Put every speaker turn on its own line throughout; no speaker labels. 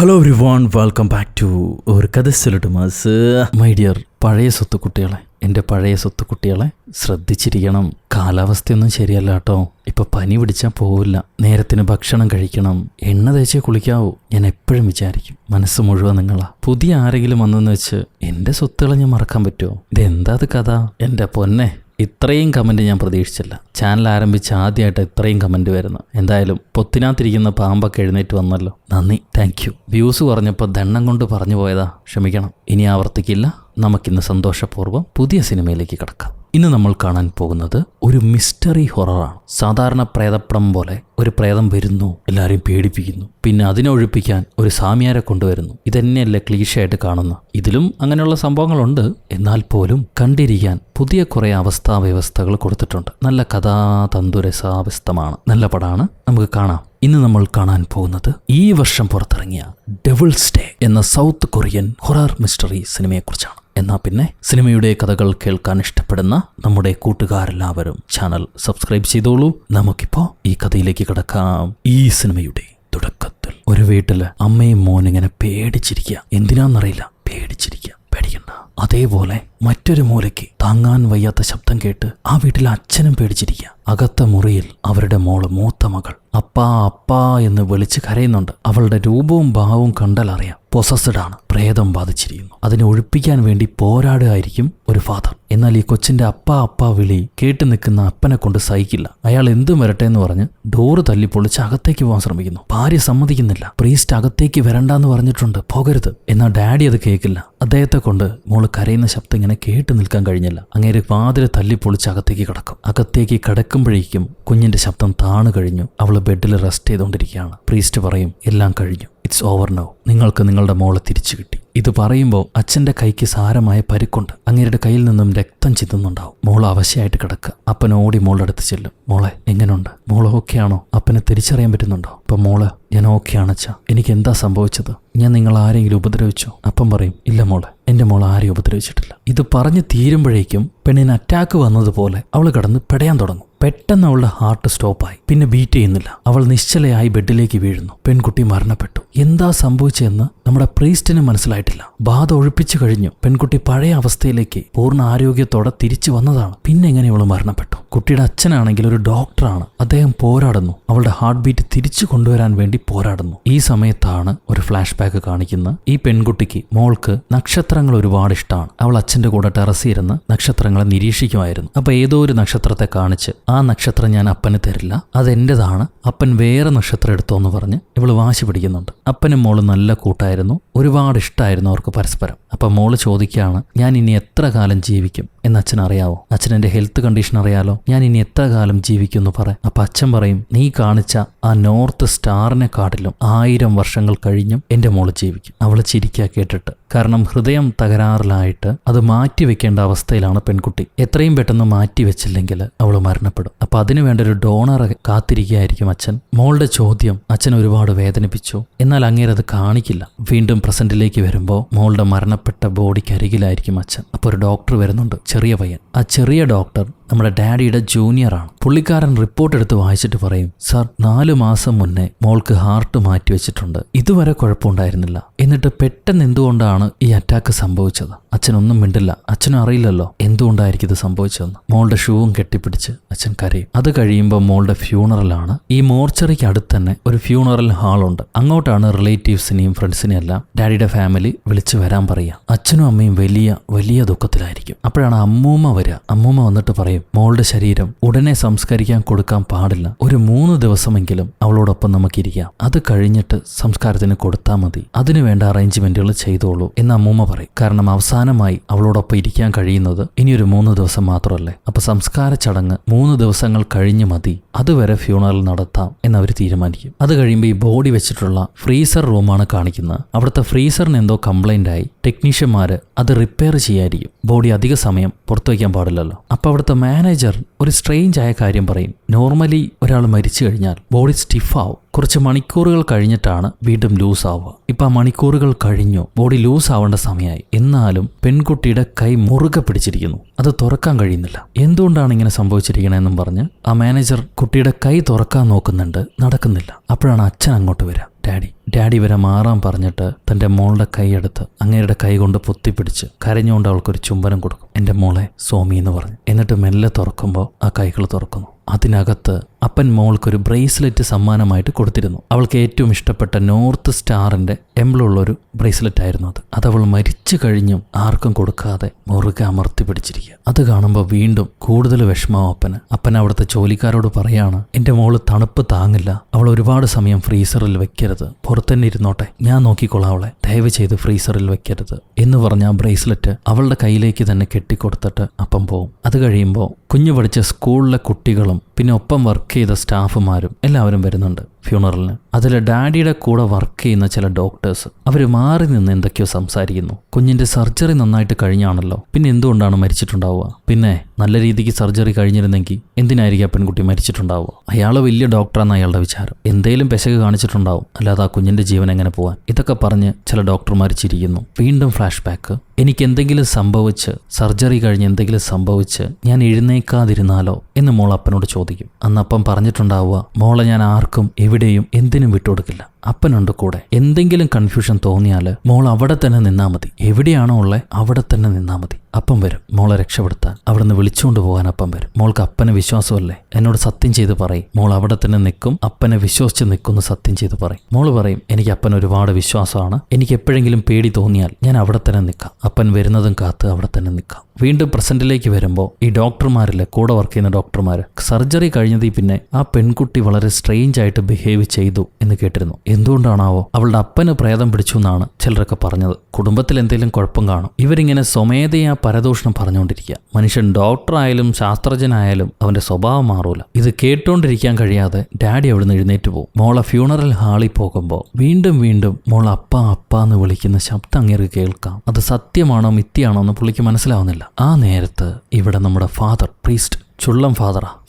Hello everyone, welcome back to ഒരു കഥ സൊല്ലട്ടെ mass. My dear പഴയ സ്വത്ത് കുട്ടികളെ, എൻ്റെ പഴയ സ്വത്ത് കുട്ടികളെ ശ്രദ്ധിച്ചിരിക്കണം. കാലാവസ്ഥയൊന്നും ശരിയല്ല കേട്ടോ. ഇപ്പം പനി പിടിച്ചാൽ പോവില്ല. നേരത്തിന് ഭക്ഷണം കഴിക്കണം, എണ്ണ തേച്ചേ കുളിക്കാവൂ. ഞാൻ എപ്പോഴും വിചാരിക്കും, മനസ്സ് മുഴുവൻ നിങ്ങളാ. പുതിയ ആരെങ്കിലും വന്നെന്ന് വെച്ച് എൻ്റെ സ്വത്തുകളെ ഞാൻ മറക്കാൻ പറ്റുമോ? ഇതെന്താ അത് കഥ? എൻ്റെ പൊന്നെ, ഇത്രയും കമൻറ്റ് ഞാൻ പ്രതീക്ഷിച്ചില്ല. ചാനൽ ആരംഭിച്ച് ആദ്യമായിട്ട് ഇത്രയും കമൻറ്റ് വരുന്നു. എന്തായാലും പൊത്തിനകത്തിരിക്കുന്ന പാമ്പൊക്കെ എഴുന്നേറ്റ് വന്നല്ലോ, നന്ദി, താങ്ക് യു. വ്യൂസ് കുറഞ്ഞപ്പോൾ ദണ്ണം കൊണ്ട് പറഞ്ഞു പോയതാ, ക്ഷമിക്കണം. ഇനി ആവർത്തിക്കില്ല. നമുക്കിന്ന് സന്തോഷപൂർവ്വം പുതിയ സിനിമയിലേക്ക് കിടക്കാം. ഇന്ന് നമ്മൾ കാണാൻ പോകുന്നത് ഒരു മിസ്റ്ററി ഹൊററാണ്. സാധാരണ പ്രേതപ്പടം പോലെ ഒരു പ്രേതം വരുന്നു, എല്ലാവരെയും പേടിപ്പിക്കുന്നു, പിന്നെ അതിനെ ഒഴിപ്പിക്കാൻ ഒരു സാമിയാരെ കൊണ്ടുവരുന്നു. ഇതന്നെയല്ലേ ക്ലീഷയായിട്ട് കാണുന്നു. ഇതിലും അങ്ങനെയുള്ള സംഭവങ്ങളുണ്ട്. എന്നാൽ പോലും കണ്ടിരിക്കാൻ പുതിയ കുറേ അവസ്ഥാവ്യവസ്ഥകൾ കൊടുത്തിട്ടുണ്ട്. നല്ല കഥാതന്തുരസാവസ്ഥമാണ്. നല്ല പടമാണ്, നമുക്ക് കാണാം. ഇന്ന് നമ്മൾ കാണാൻ പോകുന്നത് ഈ വർഷം പുറത്തിറങ്ങിയ ഡെവിൾസ് ഡേ എന്ന സൗത്ത് കൊറിയൻ ഹൊറർ മിസ്റ്ററി സിനിമയെക്കുറിച്ചാണ്. എന്നാൽ പിന്നെ സിനിമയുടെ കഥകൾ കേൾക്കാൻ ഇഷ്ടപ്പെടുന്ന നമ്മുടെ കൂട്ടുകാരെല്ലാവരും ചാനൽ സബ്സ്ക്രൈബ് ചെയ്തോളൂ. നമുക്കിപ്പോൾ ഈ കഥയിലേക്ക് കിടക്കാം. ഈ സിനിമയുടെ തുടക്കത്തിൽ ഒരു വീട്ടില് അമ്മയും മോനിങ്ങനെ പേടിച്ചിരിക്കുക. എന്തിനാന്നറിയില്ല, പേടിച്ചിരിക്കുക. പേടിക്കണ്ട. അതേപോലെ മറ്റൊരു മൂലയ്ക്ക് താങ്ങാൻ വയ്യാത്ത ശബ്ദം കേട്ട് ആ വീട്ടിലെ അച്ഛനും പേടിച്ചിരിക്കുക. അകത്ത മുറിയിൽ അവരുടെ മോള്, മൂത്ത മകൾ, അപ്പാ അപ്പാ എന്ന് വിളിച്ച് കരയുന്നുണ്ട്. അവളുടെ രൂപവും ഭാവവും കണ്ടാലറിയാം പൊസസ്ഡ് ആണ്, പ്രേതം ബാധിച്ചിരിക്കുന്നു. അതിനെ ഒഴിപ്പിക്കാൻ വേണ്ടി പോരാടുകയായിരിക്കും ഒരു ഫാദർ. എന്നാൽ ഈ കൊച്ചിന്റെ അപ്പാ അപ്പാ വിളി കേട്ട് നിൽക്കുന്ന അപ്പനെ കൊണ്ട് സഹിക്കില്ല. അയാൾ എന്തും വരട്ടെ എന്ന് പറഞ്ഞ് ഡോറ് തല്ലിപ്പൊളിച്ച് അകത്തേക്ക് പോകാൻ ശ്രമിക്കുന്നു. ഭാര്യ സമ്മതിക്കുന്നില്ല. പ്രീസ്റ്റ് അകത്തേക്ക് വരണ്ടെന്ന് പറഞ്ഞിട്ടുണ്ട്, പോകരുത്. എന്നാൽ ഡാഡി അത് കേൾക്കില്ല. അദ്ദേഹത്തെ കൊണ്ട് മോള് കരയുന്ന ശബ്ദം ഇങ്ങനെ കേട്ട് നിൽക്കാൻ കഴിഞ്ഞില്ല. അങ്ങേര് വാതില് തല്ലിപ്പൊളിച്ച് അകത്തേക്ക് കിടക്കും. അകത്തേക്ക് കിടക്കുമ്പോഴേക്കും കുഞ്ഞിന്റെ ശബ്ദം താണു കഴിഞ്ഞു. അവള് ബെഡിൽ റെസ്റ്റ് ചെയ്തുകൊണ്ടിരിക്കുകയാണ്. പ്രീസ്റ്റ് പറയും, എല്ലാം കഴിഞ്ഞു, ഇറ്റ്സ് ഓവർ നൗ. നിങ്ങൾക്ക് നിങ്ങളുടെ മോളെ തിരിച്ചു കിട്ടി. ഇത് പറയുമ്പോൾ അച്ഛൻ്റെ കൈക്ക് സാരമായ പരിക്കുണ്ട്. അങ്ങേരുടെ കയ്യിൽ നിന്നും രക്തം ചിന്തുന്നുണ്ടാവും. മോള് അവശയായിട്ട് കിടക്കുക. അപ്പൻ ഓടി മോളുടെ അടുത്ത് ചെല്ലും. മോളെ എങ്ങനെയുണ്ട്? മോള് ഓക്കെയാണോ? അപ്പനെ തിരിച്ചറിയാൻ പറ്റുന്നുണ്ടോ? ഇപ്പം മോള്, ഞാൻ ഓക്കെയാണച്ചാ. എനിക്ക് എന്താ സംഭവിച്ചത്? ഞാൻ നിങ്ങൾ ആരെങ്കിലും ഉപദ്രവിച്ചോ? അപ്പം പറയും, ഇല്ല മോളെ, എൻ്റെ മോൾ ആരെയും ഉപദ്രവിച്ചിട്ടില്ല. ഇത് പറഞ്ഞ് തീരുമ്പോഴേക്കും പെണ്ണിന് അറ്റാക്ക് വന്നതുപോലെ അവൾ കിടന്ന് പെടയാൻ തുടങ്ങും. പെട്ടെന്ന് അവളുടെ ഹാർട്ട് സ്റ്റോപ്പായി, പിന്നെ ബീറ്റ് ചെയ്യുന്നില്ല. അവൾ നിശ്ചലയായി ബെഡിലേക്ക് വീഴുന്നു. പെൺകുട്ടി മരണപ്പെട്ടു. എന്താ സംഭവിച്ചതെന്ന് നമ്മുടെ പ്രീസ്റ്റിന് മനസ്സിലായിട്ടില്ല. ബാധ ഒഴിപ്പിച്ചു കഴിഞ്ഞു. പെൺകുട്ടി പഴയ അവസ്ഥയിലേക്ക് പൂർണ്ണ ആരോഗ്യത്തോടെ തിരിച്ചു വന്നതാണ്. പിന്നെ എങ്ങനെ അവൾ മരണപ്പെട്ടു? കുട്ടിയുടെ അച്ഛനാണെങ്കിൽ ഒരു ഡോക്ടറാണ്. അദ്ദേഹം പോരാടുന്നു. അവളുടെ ഹാർട്ട് ബീറ്റ് തിരിച്ചു കൊണ്ടുവരാൻ വേണ്ടി പോരാടുന്നു. ഈ സമയത്താണ് ഒരു ഫ്ലാഷ് ബാക്ക് കാണിക്കുന്ന ഈ പെൺകുട്ടിക്ക്, മോൾക്ക് നക്ഷത്രങ്ങൾ ഒരുപാട് ഇഷ്ടമാണ്. അവൾ അച്ഛൻ്റെ കൂടെ ടെറസിൽ ഇരുന്ന് നക്ഷത്രങ്ങളെ നിരീക്ഷിക്കുമായിരുന്നു. അപ്പൊ ഏതോ ഒരു നക്ഷത്രത്തെ കാണിച്ച്, ആ നക്ഷത്രം ഞാൻ അപ്പന് തരില്ല, അതെൻ്റെതാണ്, അപ്പൻ വേറെ നക്ഷത്രം എടുത്തോ എന്ന് പറഞ്ഞ് ഇവള് വാശി പിടിക്കുന്നുണ്ട്. അപ്പനും മോളും നല്ല കൂട്ടായിരുന്നു. ഒരുപാട് ഇഷ്ടമായിരുന്നു അവർക്ക് പരസ്പരം. അപ്പം മോള് ചോദിക്കുകയാണ്, ഞാൻ ഇനി എത്ര കാലം ജീവിക്കും എന്ന് അച്ഛൻ അറിയാവോ? അച്ഛനെൻ്റെ ഹെൽത്ത് കണ്ടീഷൻ അറിയാലോ, ഞാൻ ഇനി എത്ര കാലം ജീവിക്കും എന്ന് പറ. അപ്പം അച്ഛൻ പറയും, നീ കാണിച്ച ആ നോർത്ത് സ്റ്റാറിനെ കാട്ടിലും 1000 വർഷങ്ങൾ കഴിഞ്ഞും എൻ്റെ മോള് ജീവിക്കും. അവള് ചിരിക്കുക കേട്ടിട്ട്. കാരണം ഹൃദയം തകരാറിലായിട്ട് അത് മാറ്റിവെക്കേണ്ട അവസ്ഥയിലാണ് പെൺകുട്ടി. എത്രയും പെട്ടെന്ന് മാറ്റിവെച്ചില്ലെങ്കിൽ അവൾ മരണപ്പെടും. അപ്പം അതിനു വേണ്ട ഒരു ഡോണറെ കാത്തിരിക്കുകയായിരിക്കും അച്ഛൻ. മോളുടെ ചോദ്യം അച്ഛൻ ഒരുപാട് വേദനിപ്പിച്ചു. എന്നാൽ അങ്ങേരത് കാണിക്കില്ല. വീണ്ടും പ്രസന്റിലേക്ക് വരുമ്പോൾ മോളുടെ മരണപ്പെട്ട ബോഡിക്കരികിലായിരിക്കും അച്ഛൻ. അപ്പോൾ ഒരു ഡോക്ടർ വരുന്നുണ്ട്, ചെറിയ പയ്യൻ. ആ ചെറിയ ഡോക്ടർ നമ്മുടെ ഡാഡിയുടെ ജൂനിയറാണ്. പുള്ളിക്കാരൻ റിപ്പോർട്ട് എടുത്ത് വായിച്ചിട്ട് പറയും, സാർ 4 മാസം മുന്നേ മോൾക്ക് ഹാർട്ട് മാറ്റിവെച്ചിട്ടുണ്ട്. ഇതുവരെ കുഴപ്പമുണ്ടായിരുന്നില്ല. എന്നിട്ട് പെട്ടെന്ന് എന്തുകൊണ്ടാണ് ഈ അറ്റാക്ക് സംഭവിച്ചത്? അച്ഛനൊന്നും മിണ്ടില്ല. അച്ഛനും അറിയില്ലല്ലോ എന്തുകൊണ്ടായിരിക്കും ഇത് സംഭവിച്ചതെന്ന്. മോളുടെ ഷൂവും കെട്ടിപ്പിടിച്ച് അച്ഛൻ കരയും. അത് കഴിയുമ്പോൾ മോളുടെ ഫ്യൂണറലാണ്. ഈ മോർച്ചറിക്ക് അടുത്ത് തന്നെ ഒരു ഫ്യൂണറൽ ഹാളുണ്ട്. അങ്ങോട്ടാണ് റിലേറ്റീവ്സിനെയും ഫ്രണ്ട്സിനെയും എല്ലാം ഡാഡിയുടെ ഫാമിലി വിളിച്ചു വരാൻ പറയുക. അച്ഛനും അമ്മയും വലിയ വലിയ ദുഃഖത്തിലായിരിക്കും. അപ്പോഴാണ് അമ്മൂമ്മ വരിക. അമ്മൂമ്മ വന്നിട്ട് പറയും, മോളുടെ ശരീരം ഉടനെ സംസ്കരിക്കാൻ കൊടുക്കാൻ പാടില്ല. ഒരു 3 ദിവസമെങ്കിലും അവളോടൊപ്പം നമുക്കിരിക്കാം. അത് കഴിഞ്ഞിട്ട് സംസ്കാരത്തിന് കൊടുത്താൽ മതി. അതിനു വേണ്ട അറേഞ്ച്മെന്റുകൾ ചെയ്തോളൂ എന്ന് അമ്മൂമ്മ പറയും. കാരണം അവസാനമായി അവളോടൊപ്പം ഇരിക്കാൻ കഴിയുന്നത് ഇനിയൊരു 3 ദിവസം മാത്രമല്ലേ. അപ്പൊ സംസ്കാര ചടങ്ങ് 3 ദിവസങ്ങൾ കഴിഞ്ഞ് മതി. അതുവരെ ഫ്യൂണറൽ നടത്താം എന്നവർ തീരുമാനിക്കും. അത് കഴിയുമ്പോൾ ഈ ബോഡി വെച്ചിട്ടുള്ള ഫ്രീസർ റൂമാണ് കാണിക്കുന്നത്. അവിടുത്തെ ഫ്രീസറിന് എന്തോ കംപ്ലൈന്റ് ആയി. ടെക്നീഷ്യന്മാര് അത് റിപ്പയർ ചെയ്യായിരിക്കും. ബോഡി അധിക സമയം പുറത്തു വയ്ക്കാൻ പാടില്ലല്ലോ. അപ്പൊ അവിടുത്തെ മാനേജർ ഒരു സ്ട്രേഞ്ച് ആയ കാര്യം പറയും. നോർമലി ഒരാൾ മരിച്ചു കഴിഞ്ഞാൽ ബോഡി സ്റ്റിഫ് ആവും. കുറച്ച് മണിക്കൂറുകൾ കഴിഞ്ഞിട്ടാണ് വീണ്ടും ലൂസ് ആവുക. ഇപ്പം ആ മണിക്കൂറുകൾ കഴിഞ്ഞു. ബോഡി ലൂസ് ആവേണ്ട സമയമായി. എന്നാലും പെൺകുട്ടിയുടെ കൈ മുറുകെ പിടിച്ചിരിക്കുന്നു. അത് തുറക്കാൻ കഴിയുന്നില്ല. എന്തുകൊണ്ടാണ് ഇങ്ങനെ സംഭവിച്ചിരിക്കണമെന്നും പറഞ്ഞ് ആ മാനേജർ കുട്ടിയുടെ കൈ തുറക്കാൻ നോക്കുന്നുണ്ട്. നടക്കുന്നില്ല. അപ്പോഴാണ് അച്ഛൻ അങ്ങോട്ട് വരിക. ഡാഡി ഡാഡി വരെ മാറാൻ പറഞ്ഞിട്ട് തൻ്റെ മോളുടെ കൈയെടുത്ത് അങ്ങേരുടെ കൈ കൊണ്ട് പൊത്തിപ്പിടിച്ച് കരഞ്ഞുകൊണ്ട് അവൾക്കൊരു ചുംബനം കൊടുക്കും. എൻ്റെ മോളെ സോമി എന്ന് പറഞ്ഞു. എന്നിട്ട് മെല്ലെ തുറക്കുമ്പോൾ ആ കൈകൾ തുറക്കുന്നു. അതിനകത്ത് അപ്പൻ മോൾക്കൊരു ബ്രേസ്ലെറ്റ് സമ്മാനമായിട്ട് കൊടുത്തിരുന്നു. അവൾക്ക് ഏറ്റവും ഇഷ്ടപ്പെട്ട നോർത്ത് സ്റ്റാറിൻ്റെ എംബ്ലമുള്ളൊരു ബ്രേസ്ലെറ്റ് ആയിരുന്നു അത്. അതവൾ മരിച്ചു കഴിഞ്ഞും ആർക്കും കൊടുക്കാതെ മുറുകെ അമർത്തി പിടിച്ചിരിക്കുക. അത് കാണുമ്പോൾ വീണ്ടും കൂടുതൽ വിഷമാവും അപ്പന്. അപ്പൻ അവിടുത്തെ ജോലിക്കാരോട് പറയാണ്, എൻ്റെ മോള് തണുപ്പ് താങ്ങില്ല, അവൾ ഒരുപാട് സമയം ഫ്രീസറിൽ വെക്കരുത്, പുറത്തന്നെ ഇരുന്നോട്ടെ, ഞാൻ നോക്കിക്കൊള്ളാം അവളെ, ദയവ് ചെയ്ത് ഫ്രീസറിൽ വെക്കരുത് എന്ന് പറഞ്ഞ ആ ബ്രേസ്ലെറ്റ് അവളുടെ കയ്യിലേക്ക് തന്നെ കെട്ടിക്കൊടുത്തിട്ട് അപ്പം പോവും. അത് കഴിയുമ്പോൾ കുഞ്ഞു പഠിച്ച സ്കൂളിലെ കുട്ടികളും പിന്നെ ഒപ്പം വർക്ക് ചെയ്ത സ്റ്റാഫുമാരും എല്ലാവരും വരുന്നുണ്ട് ഫ്യൂണറലിന്. അതിൽ ഡാഡിയുടെ കൂടെ വർക്ക് ചെയ്യുന്ന ചില ഡോക്ടേഴ്സ് അവർ മാറി നിന്ന് എന്തൊക്കെയോ സംസാരിക്കുന്നു. കുഞ്ഞിന്റെ സർജറി നന്നായിട്ട് കഴിഞ്ഞാണല്ലോ, പിന്നെ എന്തുകൊണ്ടാണ് മരിച്ചിട്ടുണ്ടാവുക? പിന്നെ നല്ല രീതിക്ക് സർജറി കഴിഞ്ഞിരുന്നെങ്കിൽ എന്തിനായിരിക്കും ആ പെൺകുട്ടി മരിച്ചിട്ടുണ്ടാവുക? അയാൾ വലിയ ഡോക്ടറാണെന്ന് അയാളുടെ വിചാരം. എന്തേലും പെശക് കാണിച്ചിട്ടുണ്ടാവും, അല്ലാതെ ആ കുഞ്ഞിന്റെ ജീവൻ എങ്ങനെ പോവാൻ? ഇതൊക്കെ പറഞ്ഞ് ചില ഡോക്ടർമാർ ചിരിക്കുന്നു. വീണ്ടും ഫ്ലാഷ് ബാക്ക്. എനിക്ക് എന്തെങ്കിലും സംഭവിച്ച്, സർജറി കഴിഞ്ഞ് എന്തെങ്കിലും സംഭവിച്ച് ഞാൻ എഴുന്നേക്കാതിരുന്നാലോ എന്ന് മോൾ അപ്പനോട് ചോദിക്കും. അന്നപ്പം പറഞ്ഞിട്ടുണ്ടാവുക, മോളെ ഞാൻ ആർക്കും എവിടെയും എന്തിനും വിട്ടുകൊടുക്കില്ല, അപ്പനുണ്ട് കൂടെ. എന്തെങ്കിലും കൺഫ്യൂഷൻ തോന്നിയാൽ മോൾ അവിടെ തന്നെ നിന്നാ മതി, എവിടെയാണോ ഉള്ളത് അവിടെ തന്നെ നിന്നാ മതി. അപ്പം വരും മോളെ രക്ഷപ്പെടുത്താൻ, അവിടുന്ന് വിളിച്ചുകൊണ്ട് പോകാൻ അപ്പം വരും. മോൾക്ക് അപ്പനെ വിശ്വാസമല്ലേ, എന്നോട് സത്യം ചെയ്ത് പറയും. മോൾ അവിടെ തന്നെ നിൽക്കും, അപ്പനെ വിശ്വസിച്ച് നിൽക്കുന്ന സത്യം ചെയ്ത് പറയും. മോള് പറയും, എനിക്ക് അപ്പൻ ഒരുപാട് വിശ്വാസമാണ്, എനിക്ക് എപ്പോഴെങ്കിലും പേടി തോന്നിയാൽ ഞാൻ അവിടെ തന്നെ നിൽക്കാം, അപ്പൻ വരുന്നതും കാത്ത് അവിടെ തന്നെ നിൽക്കാം. വീണ്ടും പ്രസന്റിലേക്ക് വരുമ്പോൾ ഈ ഡോക്ടർമാരിലെ കൂടെ വർക്ക് ചെയ്യുന്ന ഡോക്ടർമാർ സർജറി കഴിഞ്ഞതിൽ പിന്നെ ആ പെൺകുട്ടി വളരെ സ്ട്രേഞ്ച് ആയിട്ട് ബിഹേവ് ചെയ്തു എന്ന് കേട്ടിരുന്നു. എന്തുകൊണ്ടാണാവോ? അവളുടെ അപ്പന് പ്രേതം പിടിച്ചു എന്നാണ് ചിലരൊക്കെ പറഞ്ഞത്. കുടുംബത്തിൽ എന്തെങ്കിലും കുഴപ്പം കാണും. ഇവരിങ്ങനെ സ്വമേധയാ പരദൂഷണം പറഞ്ഞുകൊണ്ടിരിക്കുക. മനുഷ്യൻ ഡോക്ടറായാലും ശാസ്ത്രജ്ഞനായാലും അവന്റെ സ്വഭാവം മാറൂല. ഇത് കേട്ടോണ്ടിരിക്കാൻ കഴിയാതെ ഡാഡി അവിടുന്ന് എഴുന്നേറ്റ് പോകും. മോളെ ഫ്യൂണറൽ ഹാളിൽ പോകുമ്പോൾ വീണ്ടും വീണ്ടും മോൾ അപ്പ അപ്പ എന്ന് വിളിക്കുന്ന ശബ്ദം അങ്ങേർക്ക് കേൾക്കാം. അത് സത്യമാണോ മിഥ്യയാണോ എന്ന് പുള്ളിക്ക് മനസ്സിലാവുന്നില്ല. ആ നേരത്ത് ഇവിടെ നമ്മുടെ ഫാദർ പ്രീസ്റ്റ് ചുള്ളം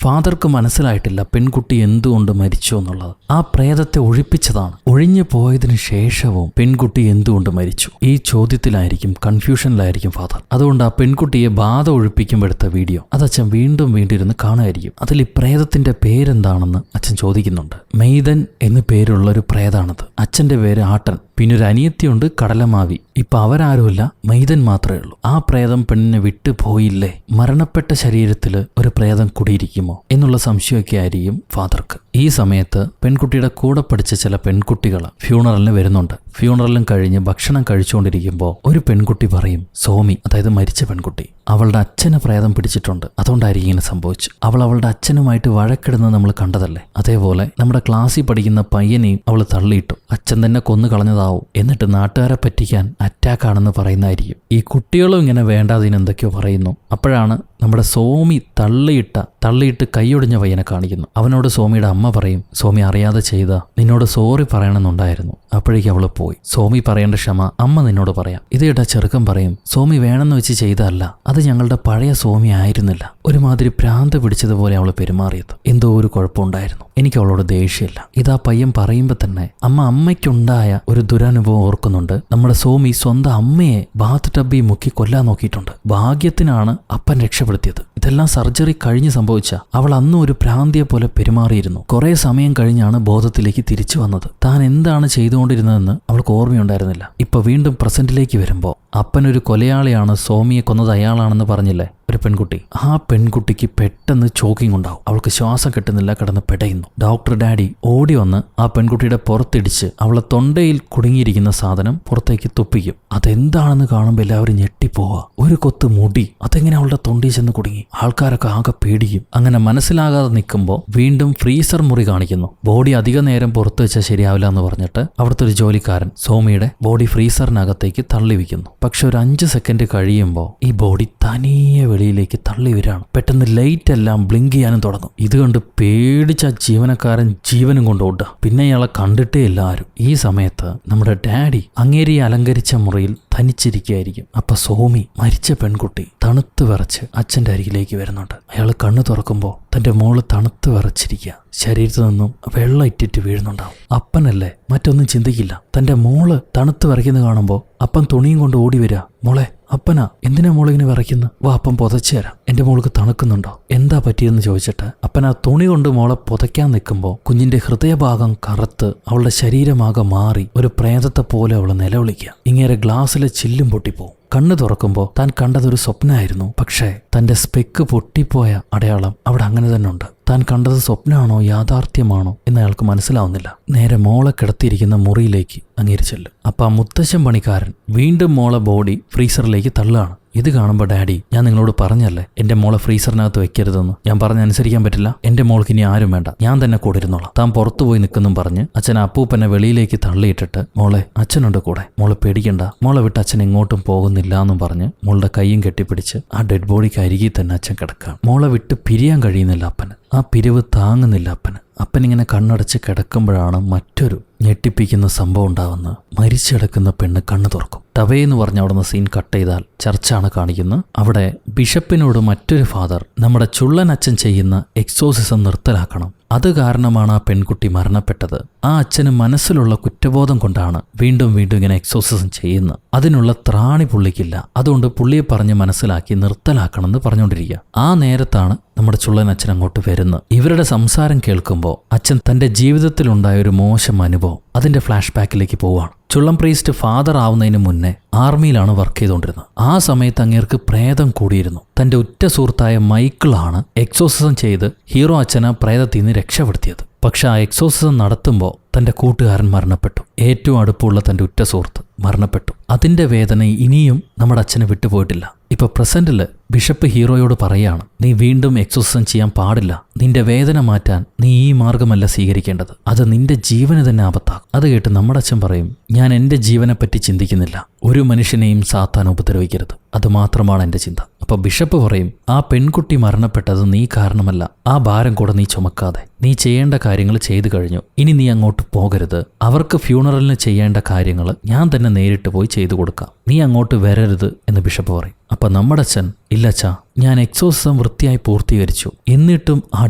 ഫാദർക്ക് മനസ്സിലായിട്ടില്ല പെൺകുട്ടി എന്തുകൊണ്ട് മരിച്ചു എന്നുള്ളത്. ആ പ്രേതത്തെ ഒഴിപ്പിച്ചതാണ്. ഒഴിഞ്ഞു പോയതിനു ശേഷവും പെൺകുട്ടി എന്തുകൊണ്ട് മരിച്ചു, ഈ ചോദ്യത്തിലായിരിക്കും, കൺഫ്യൂഷനിലായിരിക്കും ഫാദർ. അതുകൊണ്ട് ആ പെൺകുട്ടിയെ ബാധ ഒഴിപ്പിക്കുമ്പോൾ എടുത്ത വീഡിയോ അത് അച്ഛൻ വീണ്ടും ഇരുന്ന് കാണുമായിരിക്കും. അതിൽ ഈ പ്രേതത്തിന്റെ പേരെന്താണെന്ന് അച്ഛൻ ചോദിക്കുന്നുണ്ട്. മെയ്തൻ എന്ന് പേരുള്ളൊരു പ്രേതാണത്. അച്ഛന്റെ പേര് ആട്ടൻ, പിന്നെ ഒരു അനിയത്തിയുണ്ട് കടലമാവി. ഇപ്പൊ അവരാരുമില്ല, മെയ്തൻ മാത്രമേ ഉള്ളൂ. ആ പ്രേതം പെണ്ണിനെ വിട്ടു പോയില്ലേ? മരണപ്പെട്ട ശരീരത്തിൽ ഒരു പ്രേതം കുടിയിരിക്കുമോ എന്നുള്ള സംശയമൊക്കെ ആയിരിക്കും ഫാദർക്ക്. ഈ സമയത്ത് പെൺകുട്ടിയുടെ കൂടെ പഠിച്ച ചില പെൺകുട്ടികൾ ഫ്യൂണറലിന് വരുന്നുണ്ട്. ഫ്യൂണറലും കഴിഞ്ഞ് ഭക്ഷണം കഴിച്ചുകൊണ്ടിരിക്കുമ്പോൾ ഒരു പെൺകുട്ടി പറയും, സോമി, അതായത് മരിച്ച പെൺകുട്ടി, അവളുടെ അച്ഛന് പ്രേതം പിടിച്ചിട്ടുണ്ട്, അതുകൊണ്ടായിരിക്കും ഇങ്ങനെ സംഭവിച്ചു. അവളുടെ അച്ഛനുമായിട്ട് വഴക്കിടുന്നത് നമ്മൾ കണ്ടതല്ലേ. അതേപോലെ നമ്മുടെ ക്ലാസ്സിൽ പഠിക്കുന്ന പയ്യനെയും അവൾ തള്ളിയിട്ടു. അച്ഛൻ തന്നെ കൊന്നു കളഞ്ഞതാവും, എന്നിട്ട് നാട്ടുകാരെ പറ്റിക്കാൻ അറ്റാക്കാണെന്ന് പറയുന്നതായിരിക്കും. ഈ കുട്ടികളും ഇങ്ങനെ വേണ്ടാതിന് എന്തൊക്കെയോ പറയുന്നു. അപ്പോഴാണ് നമ്മുടെ സോമി തള്ളിയിട്ട് കൈയൊടിഞ്ഞ പയ്യനെ കാണിക്കുന്നു. അവനോട് സോമിയുടെ അമ്മ പറയും, സോമി അറിയാതെ ചെയ്ത, നിന്നോട് സോറി പറയണമെന്നുണ്ടായിരുന്നു. അപ്പോഴേക്കും അവള് പോയി. സോമി പറയേണ്ട ക്ഷമ അമ്മ നിന്നോട് പറയാം. ഇതേട്ടാ ചെറുക്കൻ പറയും, സോമി വേണമെന്ന് വെച്ച് ചെയ്തതല്ല, അത് ഞങ്ങളുടെ പഴയ സോമി ആയിരുന്നില്ല. ഒരുമാതിരി ഭ്രാന്ത് പിടിച്ചതുപോലെ അവൾ പെരുമാറിയത്. എന്തോ ഒരു കുഴപ്പമുണ്ടായിരുന്നു. എനിക്ക് അവളോട് ദേഷ്യമില്ല. ഇതാ പയ്യൻ പറയുമ്പോൾ തന്നെ അമ്മയ്ക്കുണ്ടായ ഒരു ദുരനുഭവം ഓർക്കുന്നുണ്ട്. നമ്മുടെ സോമി സ്വന്തം അമ്മയെ ബാത്ത് ടബ്ബിൽ മുക്കി കൊല്ലാൻ നോക്കിയിട്ടുണ്ട്. ഭാഗ്യത്തിനാണ് അപ്പൻ രക്ഷപ്പെടുത്തിയത്. ഇതെല്ലാം സർജറി കഴിഞ്ഞ് സംഭവിച്ച. അവൾ അന്നും ഒരു ഭ്രാന്തിയെ പോലെ പെരുമാറിയിരുന്നു. കുറെ സമയം കഴിഞ്ഞാണ് ബോധത്തിലേക്ക് തിരിച്ചു വന്നത്. താൻ എന്താണ് ചെയ്തുകൊണ്ടിരുന്നതെന്ന് അവൾക്ക് ഓർമ്മയുണ്ടായിരുന്നില്ല. ഇപ്പൊ വീണ്ടും പ്രസന്റിലേക്ക് വരുമ്പോൾ അപ്പനൊരു കൊലയാളിയാണ്, സോമിയെ കൊന്നത് അയാളാണെന്ന് പറഞ്ഞില്ലേ ഒരു പെൺകുട്ടി. ആ പെൺകുട്ടിക്ക് പെട്ടെന്ന് ചോക്കിംഗ് ഉണ്ടാവും. അവൾക്ക് ശ്വാസം കിട്ടുന്നില്ല, കിടന്ന് പെടയുന്നു. ഡോക്ടർ ഡാഡി ഓടി വന്ന് ആ പെൺകുട്ടിയുടെ പുറത്തിടിച്ച് അവളെ തൊണ്ടയിൽ കുടുങ്ങിയിരിക്കുന്ന സാധനം പുറത്തേക്ക് തുപ്പിക്കും. അതെന്താണെന്ന് കാണുമ്പോൾ എല്ലാവരും ഞെട്ടിപ്പോവുക. ഒരു കൊത്ത് മുടി, അതെങ്ങനെ അവളുടെ തൊണ്ടിയിൽ ചെന്ന് കുടുങ്ങി? ആൾക്കാരൊക്കെ ആകെ പേടിക്കും. അങ്ങനെ മനസ്സിലാകാതെ നിൽക്കുമ്പോൾ വീണ്ടും ഫ്രീസർ മുറി കാണിക്കുന്നു. ബോഡി അധിക നേരം പുറത്തു വെച്ചാൽ ശരിയാവില്ല എന്ന് പറഞ്ഞിട്ട് അവിടുത്തെ ഒരു ജോലിക്കാരൻ സോമിയുടെ ബോഡി ഫ്രീസറിനകത്തേക്ക് തള്ളി വയ്ക്കുന്നു. പക്ഷെ ഒരു 5 സെക്കൻഡ് കഴിയുമ്പോൾ ഈ ബോഡി തനിയെ വെളിയിലേക്ക് തള്ളി വരികയാണ്. പെട്ടെന്ന് ലൈറ്റ് എല്ലാം ബ്ലിങ്ക് ചെയ്യാനും തുടങ്ങും. ഇത് കണ്ട് പേടിച്ച ജീവനക്കാരൻ ജീവനും കൊണ്ട് ഓടുക. പിന്നെ ഇയാളെ കണ്ടിട്ടേ എല്ലാവരും. ഈ സമയത്ത് നമ്മുടെ ഡാഡി അങ്ങേരി അലങ്കരിച്ച മുറിയിൽ തനിച്ചിരിക്കുകയായിരിക്കും. അപ്പൊ സോമി, മരിച്ച പെൺകുട്ടി, തണുത്ത് വിറച്ച് അച്ഛൻ്റെ അരികിലേക്ക് വരുന്നുണ്ട്. അയാൾ കണ്ണു തുറക്കുമ്പോൾ തന്റെ മോള് തണുത്ത് വിറച്ചിരിക്കുക. ശരീരത്തിൽ നിന്നും വെള്ളം ഇറ്റിറ്റ് വീഴുന്നുണ്ടാവും. അപ്പനല്ലേ, മറ്റൊന്നും ചിന്തിക്കില്ല. തന്റെ മോള് തണുത്ത് വിറയ്ക്കുന്നത് കാണുമ്പോൾ അപ്പൻ തുണിയും കൊണ്ട് ഓടി വരിക. മോളെ അപ്പനാ എന്തിനാ മോളിങ്ങനെ വിറയ്ക്കുന്നു? വാ അപ്പം പുതച്ചുതരാം, എന്റെ മോൾക്ക് തണുക്കുന്നുണ്ടോ, എന്താ പറ്റിയെന്ന് ചോദിച്ചിട്ട് അപ്പനാ തുണി കൊണ്ട് മോളെ പുതയ്ക്കാൻ നിൽക്കുമ്പോൾ കുഞ്ഞിന്റെ ഹൃദയഭാഗം കറുത്ത് അവളുടെ ശരീരമാകെ മാറി ഒരു പ്രേതത്തെ പോലെ അവൾ നിലവിളിക്കുക. ഇങ്ങേരെ ഗ്ലാസ്സിലെ ചില്ലും പൊട്ടിപ്പോവും. കണ്ണു തുറക്കുമ്പോൾ താൻ കണ്ടതൊരു സ്വപ്നമായിരുന്നു. പക്ഷേ തന്റെ സ്പെക്ക് പൊട്ടിപ്പോയ അടയാളം അവിടെ അങ്ങനെ തന്നെ ഉണ്ട്. താൻ കണ്ടത് സ്വപ്നമാണോ യാഥാർത്ഥ്യമാണോ എന്ന് അയാൾക്ക് മനസ്സിലാവുന്നില്ല. നേരെ മോളെ കിടത്തിയിരിക്കുന്ന മുറിയിലേക്ക് അങ്ങേര് ചെല്ലും. അപ്പം ആ മുത്തശ്ശൻ പണിക്കാരൻ വീണ്ടും മോളെ ബോഡി ഫ്രീസറിലേക്ക് തള്ളുകയാണ്. ഇത് കാണുമ്പോൾ ഡാഡി, ഞാൻ നിങ്ങളോട് പറഞ്ഞല്ലേ എന്റെ മോളെ ഫ്രീസറിനകത്ത് വെക്കരുതെന്ന്. ഞാൻ പറഞ്ഞ് അനുസരിക്കാൻ പറ്റില്ല, എന്റെ മോൾക്ക് ഇനി ആരും വേണ്ട, ഞാൻ തന്നെ കൂടെ ഇരുന്നോളാം. താൻ പുറത്തു പോയി നിൽക്കുന്നും പറഞ്ഞ് അച്ഛൻ അപ്പൂപ്പനെ വെളിയിലേക്ക് തള്ളിയിട്ടിട്ട് മോളെ അച്ഛനുണ്ട് കൂടെ, മോളെ പേടിക്കണ്ട, മോളെ വിട്ട് അച്ഛൻ എങ്ങോട്ടും പോകുന്നില്ല എന്നും പറഞ്ഞ് മോളുടെ കൈയും കെട്ടിപ്പിടിച്ച് ആ ഡെഡ് ബോഡിക്ക് അരികിൽ തന്നെ അച്ഛൻ കിടക്കുകയാണ്. മോളെ വിട്ട് പിരിയാൻ കഴിയുന്നില്ല അപ്പന്. ആ പിരിവ് താങ്ങുന്നില്ല അപ്പന്. അപ്പനിങ്ങനെ കണ്ണടച്ച് കിടക്കുമ്പോഴാണ് മറ്റൊരു ഞെട്ടിപ്പിക്കുന്ന സംഭവം ഉണ്ടാവുന്നത്. മരിച്ചെടുക്കുന്ന പെണ്ണ് കണ്ണു തുറക്കും. ടവേന്ന് പറഞ്ഞ അവിടെ നിന്ന് സീൻ കട്ട് ചെയ്താൽ ചർച്ചാണ് കാണിക്കുന്നത്. അവിടെ ബിഷപ്പിനോട് മറ്റൊരു ഫാദർ നമ്മുടെ ചുള്ളൻ അച്ഛൻ ചെയ്യുന്ന എക്സോസിസം നിർത്തലാക്കണം, അത് കാരണമാണ് ആ പെൺകുട്ടി മരണപ്പെട്ടത്. ആ അച്ഛന് മനസ്സിലുള്ള കുറ്റബോധം കൊണ്ടാണ് വീണ്ടും വീണ്ടും ഇങ്ങനെ എക്സോസിസം ചെയ്യുന്നത്. അതിനുള്ള ത്രാണി പുള്ളിക്കില്ല. അതുകൊണ്ട് പുള്ളിയെ പറഞ്ഞ് മനസ്സിലാക്കി നിർത്തലാക്കണം എന്ന് പറഞ്ഞുകൊണ്ടിരിക്കുക. ആ നേരത്താണ് നമ്മുടെ ചുള്ളൻ അച്ഛൻ അങ്ങോട്ട് വരുന്നത്. ഇവരുടെ സംസാരം കേൾക്കുമ്പോൾ അച്ഛൻ തന്റെ ജീവിതത്തിലുണ്ടായ ഒരു മോശം അനുഭവം അതിന്റെ ഫ്ലാഷ് ബാക്കിലേക്ക് പോവുകയാണ്. ചുള്ളം പ്രീസ്റ്റ് ഫാദർ ആവുന്നതിന് മുന്നേ ആർമിയിലാണ് വർക്ക് ചെയ്തുകൊണ്ടിരുന്നത്. ആ സമയത്ത് അങ്ങേർക്ക് പ്രേതം കൂടിയിരുന്നു. തന്റെ ഉറ്റ സുഹൃത്തായ മൈക്കിളാണ് എക്സോസിസം ചെയ്ത് ഹീറോ അച്ഛനെ പ്രേതത്തിൽ നിന്ന് രക്ഷപ്പെടുത്തിയത്. പക്ഷെ ആ എക്സോസിസം നടത്തുമ്പോൾ തന്റെ കൂട്ടുകാരൻ മരണപ്പെട്ടു. ഏറ്റവും അടുപ്പമുള്ള തന്റെ ഉറ്റ സുഹൃത്ത് മരണപ്പെട്ടു. അതിന്റെ വേദന ഇനിയും നമ്മുടെ അച്ഛനെ വിട്ടുപോയിട്ടില്ല. ഇപ്പൊ പ്രസന്റില് ബിഷപ്പ് ഹീറോയോട് പറയാണ്, നീ വീണ്ടും എക്സോസിസം ചെയ്യാൻ പാടില്ല. നിന്റെ വേദന മാറ്റാൻ നീ ഈ മാർഗമല്ല സ്വീകരിക്കേണ്ടത്, അത് നിന്റെ ജീവന് തന്നെ ആപത്താകും. അത് കേട്ട് നമ്മുടെ അച്ഛൻ പറയും, ഞാൻ എന്റെ ജീവനെ പറ്റി ചിന്തിക്കുന്നില്ല, ഒരു മനുഷ്യനെയും സാത്താൻ ഉപദ്രവിക്കരുത്, അത് മാത്രമാണ് എന്റെ ചിന്ത. അപ്പൊ ബിഷപ്പ് പറയും, ആ പെൺകുട്ടി മരണപ്പെട്ടത് നീ കാരണമല്ല, ആ ഭാരം കൂടെ നീ ചുമക്കാതെ നീ ചെയ്യേണ്ട കാര്യങ്ങൾ ചെയ്തു കഴിഞ്ഞു, ഇനി നീ അങ്ങോട്ട് പോകരുത്. അവർക്ക് ഫ്യൂണറലിന് ചെയ്യേണ്ട കാര്യങ്ങൾ ഞാൻ തന്നെ നേരിട്ട് പോയി ചെയ്തു കൊടുക്കാം, നീ അങ്ങോട്ട് വരരുത് എന്ന് ബിഷപ്പ് പറയും. അപ്പൊ നമ്മുടെ അച്ഛൻ, ഇല്ലച്ചാ, ഞാൻ എക്സോസിസം വൃത്തിയായി പൂർത്തീകരിച്ചു, എന്നിട്ടും ആ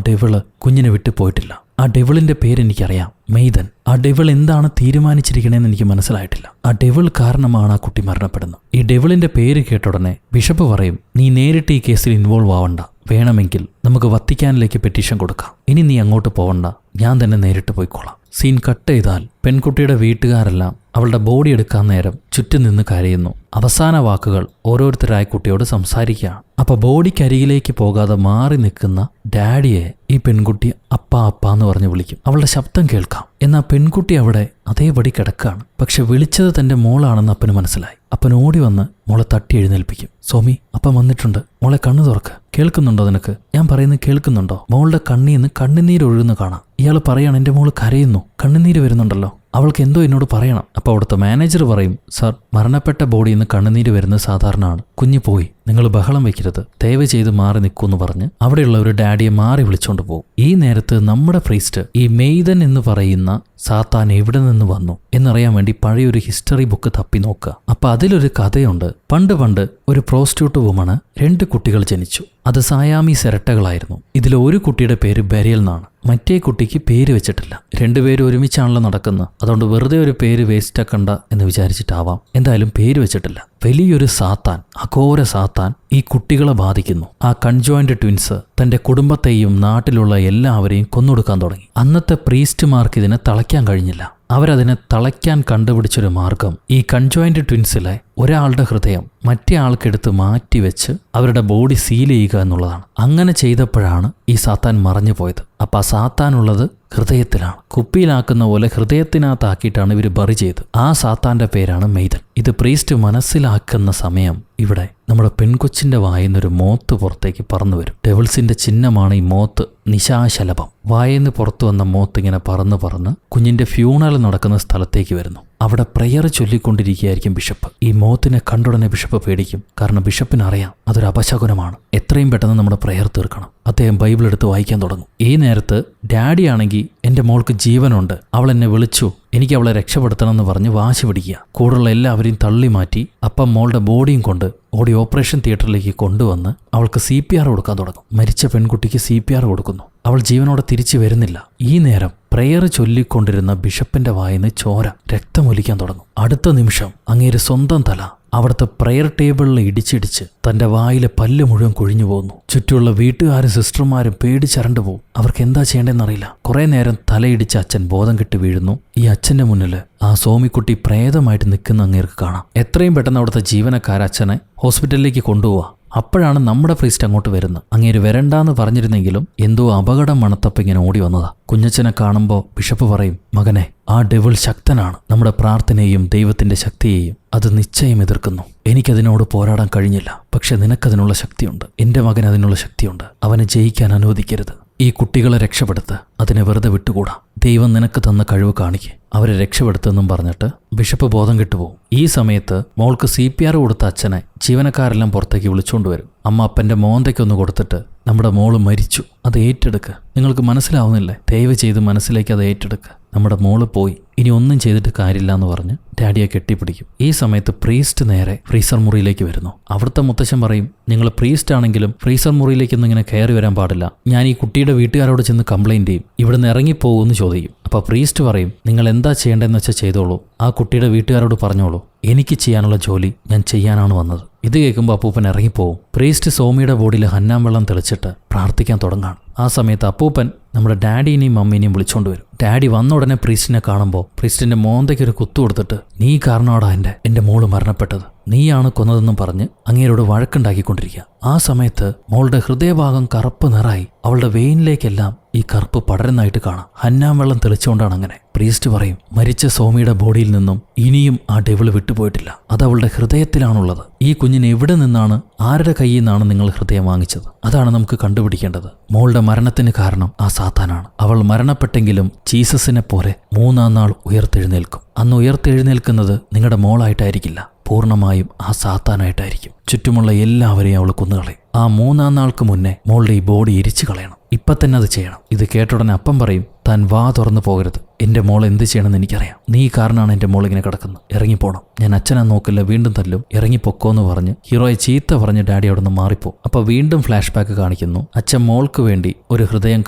ഡെവിള് കുഞ്ഞിനെ വിട്ടു പോയിട്ടില്ല. ആ ഡെവിളിന്റെ പേരെനിക്കറിയാം, മെയ്തൻ. ആ ഡെവിൾ എന്താണ് തീരുമാനിച്ചിരിക്കണേന്ന് എനിക്ക് മനസ്സിലായിട്ടില്ല. ആ ഡെവിൾ കാരണമാണ് ആ കുട്ടി മരണപ്പെടുന്നത്. ഈ ഡെവിളിന്റെ പേര് കേട്ട ഉടനെ ബിഷപ്പ് പറയും, നീ നേരിട്ട് ഈ കേസിൽ ഇൻവോൾവ് ആവണ്ട, വേണമെങ്കിൽ നമുക്ക് വത്തിക്കാനിലേക്ക് പെറ്റീഷൻ കൊടുക്കാം, ഇനി നീ അങ്ങോട്ട് പോവണ്ട, ഞാൻ തന്നെ നേരിട്ട് പോയിക്കോളാം. സീൻ കട്ട് ചെയ്താൽ പെൺകുട്ടിയുടെ വീട്ടുകാരെല്ലാം അവളുടെ ബോഡി എടുക്കാൻ നേരം ചുറ്റും നിന്ന് കരയുന്നു. അവസാന വാക്കുകൾ ഓരോരുത്തരായി കുട്ടിയോട് സംസാരിക്കുകയാണ്. അപ്പൊ ബോഡിക്കരികിലേക്ക് പോകാതെ മാറി നിൽക്കുന്ന ഡാഡിയെ ഈ പെൺകുട്ടി അപ്പ അപ്പ എന്ന് പറഞ്ഞ് വിളിക്കും. അവളുടെ ശബ്ദം കേൾക്കാം. എന്നാൽ പെൺകുട്ടി അവിടെ അതേപടി കിടക്കുകയാണ്. പക്ഷെ വിളിച്ചത് തന്റെ മോളാണെന്ന് അപ്പന് മനസ്സിലായി. അപ്പൻ ഓടി വന്ന് മോളെ തട്ടി എഴുന്നേൽപ്പിക്കും. സോമി, അപ്പം വന്നിട്ടുണ്ട്, മോളെ കണ്ണു തുറക്ക്. കേൾക്കുന്നുണ്ടോ നിനക്ക്? ഞാൻ പറയുന്നത് കേൾക്കുന്നുണ്ടോ? മോളുടെ കണ്ണീന്ന് കണ്ണുനീര് ഒഴുകുന്ന കാണാം. ഇയാൾ പറയാണ്, എന്റെ മോള് കരയുന്നു, കണ്ണുനീര് വരുന്നുണ്ടല്ലോ, അവൾക്ക് എന്തോ എന്നോട് പറയണം. അപ്പോൾ അവിടുത്തെ മാനേജർ പറയും, സാർ, മരണപ്പെട്ട ബോഡിയിൽ നിന്ന് കണ്ണുനീര് വരുന്നത് സാധാരണയാണ്, കുഞ്ഞു പോയി, നിങ്ങൾ ബഹളം വെക്കരുത്, ദയവ് ചെയ്ത് മാറി നിൽക്കൂന്ന് പറഞ്ഞ് അവിടെയുള്ള ഒരു ഡാഡിയെ മാറി വിളിച്ചോണ്ട് പോകും. ഈ നേരത്ത് നമ്മുടെ പ്രീസ്റ്റ് ഈ മെയ്തൻ എന്ന് പറയുന്ന സാത്താൻ എവിടെ നിന്ന് വന്നു എന്നറിയാൻ വേണ്ടി പഴയൊരു ഹിസ്റ്ററി ബുക്ക് തപ്പി നോക്കുക. അപ്പൊ അതിലൊരു കഥയുണ്ട്. പണ്ട് ഒരു പ്രോസ്റ്റിറ്റ്യൂട്ട് വുമണ് 2 കുട്ടികൾ ജനിച്ചു. അത് സായാമി സെരട്ടകളായിരുന്നു. ഇതിൽ ഒരു കുട്ടിയുടെ പേര് ബെരിയൽ എന്നാണ്, മറ്റേ കുട്ടിക്ക് പേര് വെച്ചിട്ടില്ല. 2 പേരും ഒരുമിച്ചാണല്ലോ നടക്കുന്നത്, അതുകൊണ്ട് വെറുതെ ഒരു പേര് വേസ്റ്റ് ആക്കണ്ട എന്ന് വിചാരിച്ചിട്ടാവാം. എന്തായാലും പേര് വെച്ചിട്ടില്ല. വലിയൊരു സാത്താൻ, അഘോര സാത്താൻ ഈ കുട്ടികളെ ബാധിക്കുന്നു. ആ കൺജോയിന്റ് ട്വിൻസ് തന്റെ കുടുംബത്തെയും നാട്ടിലുള്ള എല്ലാവരെയും കൊന്നൊടുക്കാൻ തുടങ്ങി. അന്നത്തെ പ്രീസ്റ്റുമാർക്ക് ഇതിനെ തളയ്ക്കാൻ കഴിഞ്ഞില്ല. അവരതിനെ തളയ്ക്കാൻ കണ്ടുപിടിച്ചൊരു മാർഗം ഈ കൺജോയിന്റ് ട്വിൻസിലെ ഒരാളുടെ ഹൃദയം മറ്റേ ആൾക്കെടുത്ത് മാറ്റിവെച്ച് അവരുടെ ബോഡി സീൽ ചെയ്യുക എന്നുള്ളതാണ്. അങ്ങനെ ചെയ്തപ്പോഴാണ് ഈ സാത്താൻ മറഞ്ഞു പോയത്. അപ്പൊ ആ സാത്താനുള്ളത് ഹൃദയത്തിലാണ്. കുപ്പിയിലാക്കുന്ന പോലെ ഹൃദയത്തിനകത്താക്കിയിട്ടാണ് ഇവർ ബറി ചെയ്ത്. ആ സാത്താന്റെ പേരാണ് മെയ്തൻ. ഇത് പ്രീസ്റ്റ് മനസ്സിലാക്കുന്ന സമയം ഇവിടെ നമ്മുടെ പെൺകൊച്ചിന്റെ വായിന്നൊരു മോത്ത് പുറത്തേക്ക് പറന്നു വരും. ഡെവിൾസിന്റെ ചിഹ്നമാണ് ഈ മോത്ത്, നിശാശലഭം. വായിന്ന് പുറത്തു വന്ന മോത്ത് ഇങ്ങനെ പറന്ന് കുഞ്ഞിന്റെ ഫ്യൂണറൽ നടക്കുന്ന സ്ഥലത്തേക്ക് വരുന്നു. അവിടെ പ്രെയർ ചൊല്ലിക്കൊണ്ടിരിക്കുകയായിരിക്കും ബിഷപ്പ്. ഈ മോത്തിനെ കണ്ടുടനെ ബിഷപ്പ് പേടിക്കും. കാരണം ബിഷപ്പിന് അറിയാം അതൊരു അപശകുനമാണ്. എത്രയും പെട്ടെന്ന് നമ്മുടെ പ്രെയർ തീർക്കണം. അദ്ദേഹം ബൈബിൾ എടുത്ത് വായിക്കാൻ തുടങ്ങും. ഈ നേരത്ത് ഡാഡി ആണെങ്കിൽ എൻ്റെ മോൾക്ക് ജീവനുണ്ട്, അവൾ എന്നെ വിളിച്ചു, എനിക്ക് അവളെ രക്ഷപ്പെടുത്തണം എന്ന് പറഞ്ഞ് വാശി പിടിക്കുക. കൂടുള്ള എല്ലാവരെയും തള്ളി മാറ്റി അപ്പം മോളുടെ ബോഡിയും കൊണ്ട് ഓടി ഓപ്പറേഷൻ തിയേറ്ററിലേക്ക് കൊണ്ടുവന്ന് അവൾക്ക് CPR കൊടുക്കാൻ തുടങ്ങും. മരിച്ച പെൺകുട്ടിക്ക് CPR കൊടുക്കുന്നു. അവൾ ജീവനോടെ തിരിച്ചു വരുന്നില്ല. ഈ നേരം പ്രെയർ ചൊല്ലിക്കൊണ്ടിരുന്ന ബിഷപ്പിന്റെ വായിന്ന് ചോര രക്തമൊലിക്കാൻ തുടങ്ങും. അടുത്ത നിമിഷം അങ്ങേര് സ്വന്തം തല അവിടുത്തെ പ്രെയർ ടേബിളിൽ ഇടിച്ചിടിച്ച് തന്റെ വായിലെ പല്ല് മുഴുവൻ കൊഴിഞ്ഞു പോകുന്നു. ചുറ്റുമുള്ള വീട്ടുകാരും സിസ്റ്റർമാരും പേടിച്ചരണ്ടു പോകും. അവർക്ക് എന്താ ചെയ്യേണ്ടതെന്നറിയില്ല. കുറെ നേരം തലയിടിച്ച് അച്ഛൻ ബോധം കെട്ട് വീഴുന്നു. ഈ അച്ഛന്റെ മുന്നിൽ ആ സോമിക്കുട്ടി പ്രേതമായിട്ട് നിൽക്കുന്ന അങ്ങേർക്ക് കാണാം. എത്രയും പെട്ടെന്ന് അവിടുത്തെ ജീവനക്കാർ അച്ഛനെ ഹോസ്പിറ്റലിലേക്ക് കൊണ്ടുപോവാ. അപ്പോഴാണ് നമ്മുടെ പ്രീസ്റ്റ് അങ്ങോട്ട് വരുന്നത്. അങ്ങേര് വരണ്ടാന്ന് പറഞ്ഞിരുന്നെങ്കിലും എന്തോ അപകടം മണത്തപ്പം ഇങ്ങനെ ഓടി വന്നതാ. കുഞ്ഞച്ചനെ കാണുമ്പോൾ ബിഷപ്പ് പറയും, മകനെ, ആ ഡെവിൾ ശക്തനാണ്. നമ്മുടെ പ്രാർത്ഥനയെയും ദൈവത്തിന്റെ ശക്തിയെയും അത് നിശ്ചയം എതിർക്കുന്നു. എനിക്കതിനോട് പോരാടാൻ കഴിഞ്ഞില്ല. പക്ഷെ നിനക്കതിനുള്ള ശക്തിയുണ്ട്. എന്റെ മകൻ അതിനുള്ള ശക്തിയുണ്ട്. അവനെ ജയിക്കാൻ അനുവദിക്കരുത്. ഈ കുട്ടികളെ രക്ഷപ്പെടുത്ത്. അതിനെ വെറുതെ വിട്ടുകൂടാ. ദൈവം നിനക്ക് തന്ന കഴിവ് കാണിക്ക്. അവരെ രക്ഷപ്പെടുത്തെന്നും പറഞ്ഞിട്ട് ബിഷപ്പ് ബോധം കെട്ടുപോകും. ഈ സമയത്ത് മോൾക്ക് CPR കൊടുത്ത അച്ഛനെ ജീവനക്കാരെല്ലാം പുറത്തേക്ക് വിളിച്ചുകൊണ്ടുവരും. അമ്മ അപ്പൻ്റെ മോന്തയ്ക്കൊന്ന് കൊടുത്തിട്ട്, നമ്മുടെ മോള് മരിച്ചു, അത് ഏറ്റെടുക്ക്. നിങ്ങൾക്ക് മനസ്സിലാവുന്നില്ലേ? ദയവ് ചെയ്ത് മനസ്സിലേക്ക് അത് ഏറ്റെടുക്ക്. നമ്മുടെ മോള് പോയി, ഇനി ഒന്നും ചെയ്തിട്ട് കാര്യമില്ല എന്ന് പറഞ്ഞ് ഡാഡിയെ കെട്ടിപ്പിടിക്കും. ഈ സമയത്ത് പ്രീസ്റ്റ് നേരെ ഫ്രീസർ മുറിയിലേക്ക് വരുന്നു. അവിടുത്തെ മുത്തശ്ശൻ പറയും, നിങ്ങൾ പ്രീസ്റ്റ് ആണെങ്കിലും ഫ്രീസർ മുറിയിലേക്കൊന്നും ഇങ്ങനെ കയറി വരാൻ പാടില്ല. ഞാൻ ഈ കുട്ടിയുടെ വീട്ടുകാരോട് ചെന്ന് കംപ്ലൈൻറ്റ് ചെയ്യും. ഇവിടുന്ന് ഇറങ്ങിപ്പോകുമെന്ന് ചോദിക്കും. അപ്പോൾ പ്രീസ്റ്റ് പറയും, നിങ്ങൾ എന്താ ചെയ്യേണ്ടതെന്ന് വെച്ചാൽ ചെയ്തോളൂ. ആ കുട്ടിയുടെ വീട്ടുകാരോട് പറഞ്ഞോളൂ. എനിക്ക് ചെയ്യാനുള്ള ജോലി ഞാൻ ചെയ്യാനാണ് വന്നത്. ഇത് കേൾക്കുമ്പോൾ അപ്പൂപ്പൻ ഇറങ്ങിപ്പോവും. പ്രീസ്റ്റ് സോമിയുടെ ബോഡിയിൽ ഹന്നാം വെള്ളം തെളിച്ചിട്ട് പ്രാർത്ഥിക്കാൻ തുടങ്ങാണ്. ആ സമയത്ത് അപ്പൂപ്പൻ നമ്മുടെ ഡാഡിനെയും മമ്മീനെയും വിളിച്ചോണ്ട് വരും. ഡാഡി വന്ന ഉടനെ പ്രീസ്റ്റിനെ കാണുമ്പോൾ പ്രീസ്റ്റിന്റെ മോന്തയ്ക്ക് ഒരു കുത്തു കൊടുത്തിട്ട്, നീ കാരണമാടാ എൻ്റെ മോള് മരണപ്പെട്ടത്, നീയാണ് കൊന്നതെന്നും പറഞ്ഞ് അങ്ങേരോട് വഴക്കുണ്ടാക്കിക്കൊണ്ടിരിക്കുക. ആ സമയത്ത് മോളുടെ ഹൃദയഭാഗം കറുപ്പ് നിറായി അവളുടെ വെയിനിലേക്കെല്ലാം ഈ കറുപ്പ് പടരുന്നതായിട്ട് കാണാം. ഹന്നാം വെള്ളം തെളിച്ചുകൊണ്ടാണ് അങ്ങനെ. പ്രീസ്റ്റ് പറയും, മരിച്ച സോമിയുടെ ബോഡിയിൽ നിന്നും ഇനിയും ആ ഡെവിൾ വിട്ടുപോയിട്ടില്ല. അത് അവളുടെ ഹൃദയത്തിലാണുള്ളത്. ഈ കുഞ്ഞിന് എവിടെ നിന്നാണ്, ആരുടെ കയ്യിൽ നിന്നാണ് നിങ്ങൾ ഹൃദയം വാങ്ങിച്ചത്? അതാണ് നമുക്ക് കണ്ടുപിടിക്കേണ്ടത്. മോളുടെ മരണത്തിന് കാരണം ആ സാത്താനാണ്. അവൾ മരണപ്പെട്ടെങ്കിലും ജീസസിനെ പോലെ 3-ാം നാൾ ഉയർത്തെഴുന്നേൽക്കും. അന്ന് ഉയർത്തെഴുന്നേൽക്കുന്നത് നിങ്ങളുടെ മോളായിട്ടായിരിക്കില്ല, പൂർണ്ണമായും ആ സാത്താനായിട്ടായിരിക്കും. ചുറ്റുമുള്ള എല്ലാവരെയും അവൾ കൊന്നുകളയും. ആ 3-ാം നാൾക്ക് മുന്നേ മോളുടെ ഈ ബോഡി എരിച്ചു കളയണം. ഇപ്പം തന്നെ അത് ചെയ്യണം. ഇത് കേട്ടുടനെ അപ്പം പറയും, താൻ വാ തുറന്നു പോകരുത്. എൻ്റെ മോൾ എന്ത് ചെയ്യണമെന്ന് എനിക്കറിയാം. നീ കാരണമാണ് എൻ്റെ മോൾ ഇങ്ങനെ കിടക്കുന്നത്. ഇറങ്ങിപ്പോണം. ഞാൻ അച്ഛനെ നോക്കില്ല, വീണ്ടും തല്ലും. ഇറങ്ങിപ്പൊക്കോന്ന് പറഞ്ഞ് ഹീറോയെ ചീത്ത പറഞ്ഞ് ഡാഡി അവിടെ നിന്ന് മാറിപ്പോ. അപ്പോൾ വീണ്ടും ഫ്ലാഷ് ബാക്ക് കാണിക്കുന്നു. അച്ഛൻ മോൾക്ക് വേണ്ടി ഒരു ഹൃദയം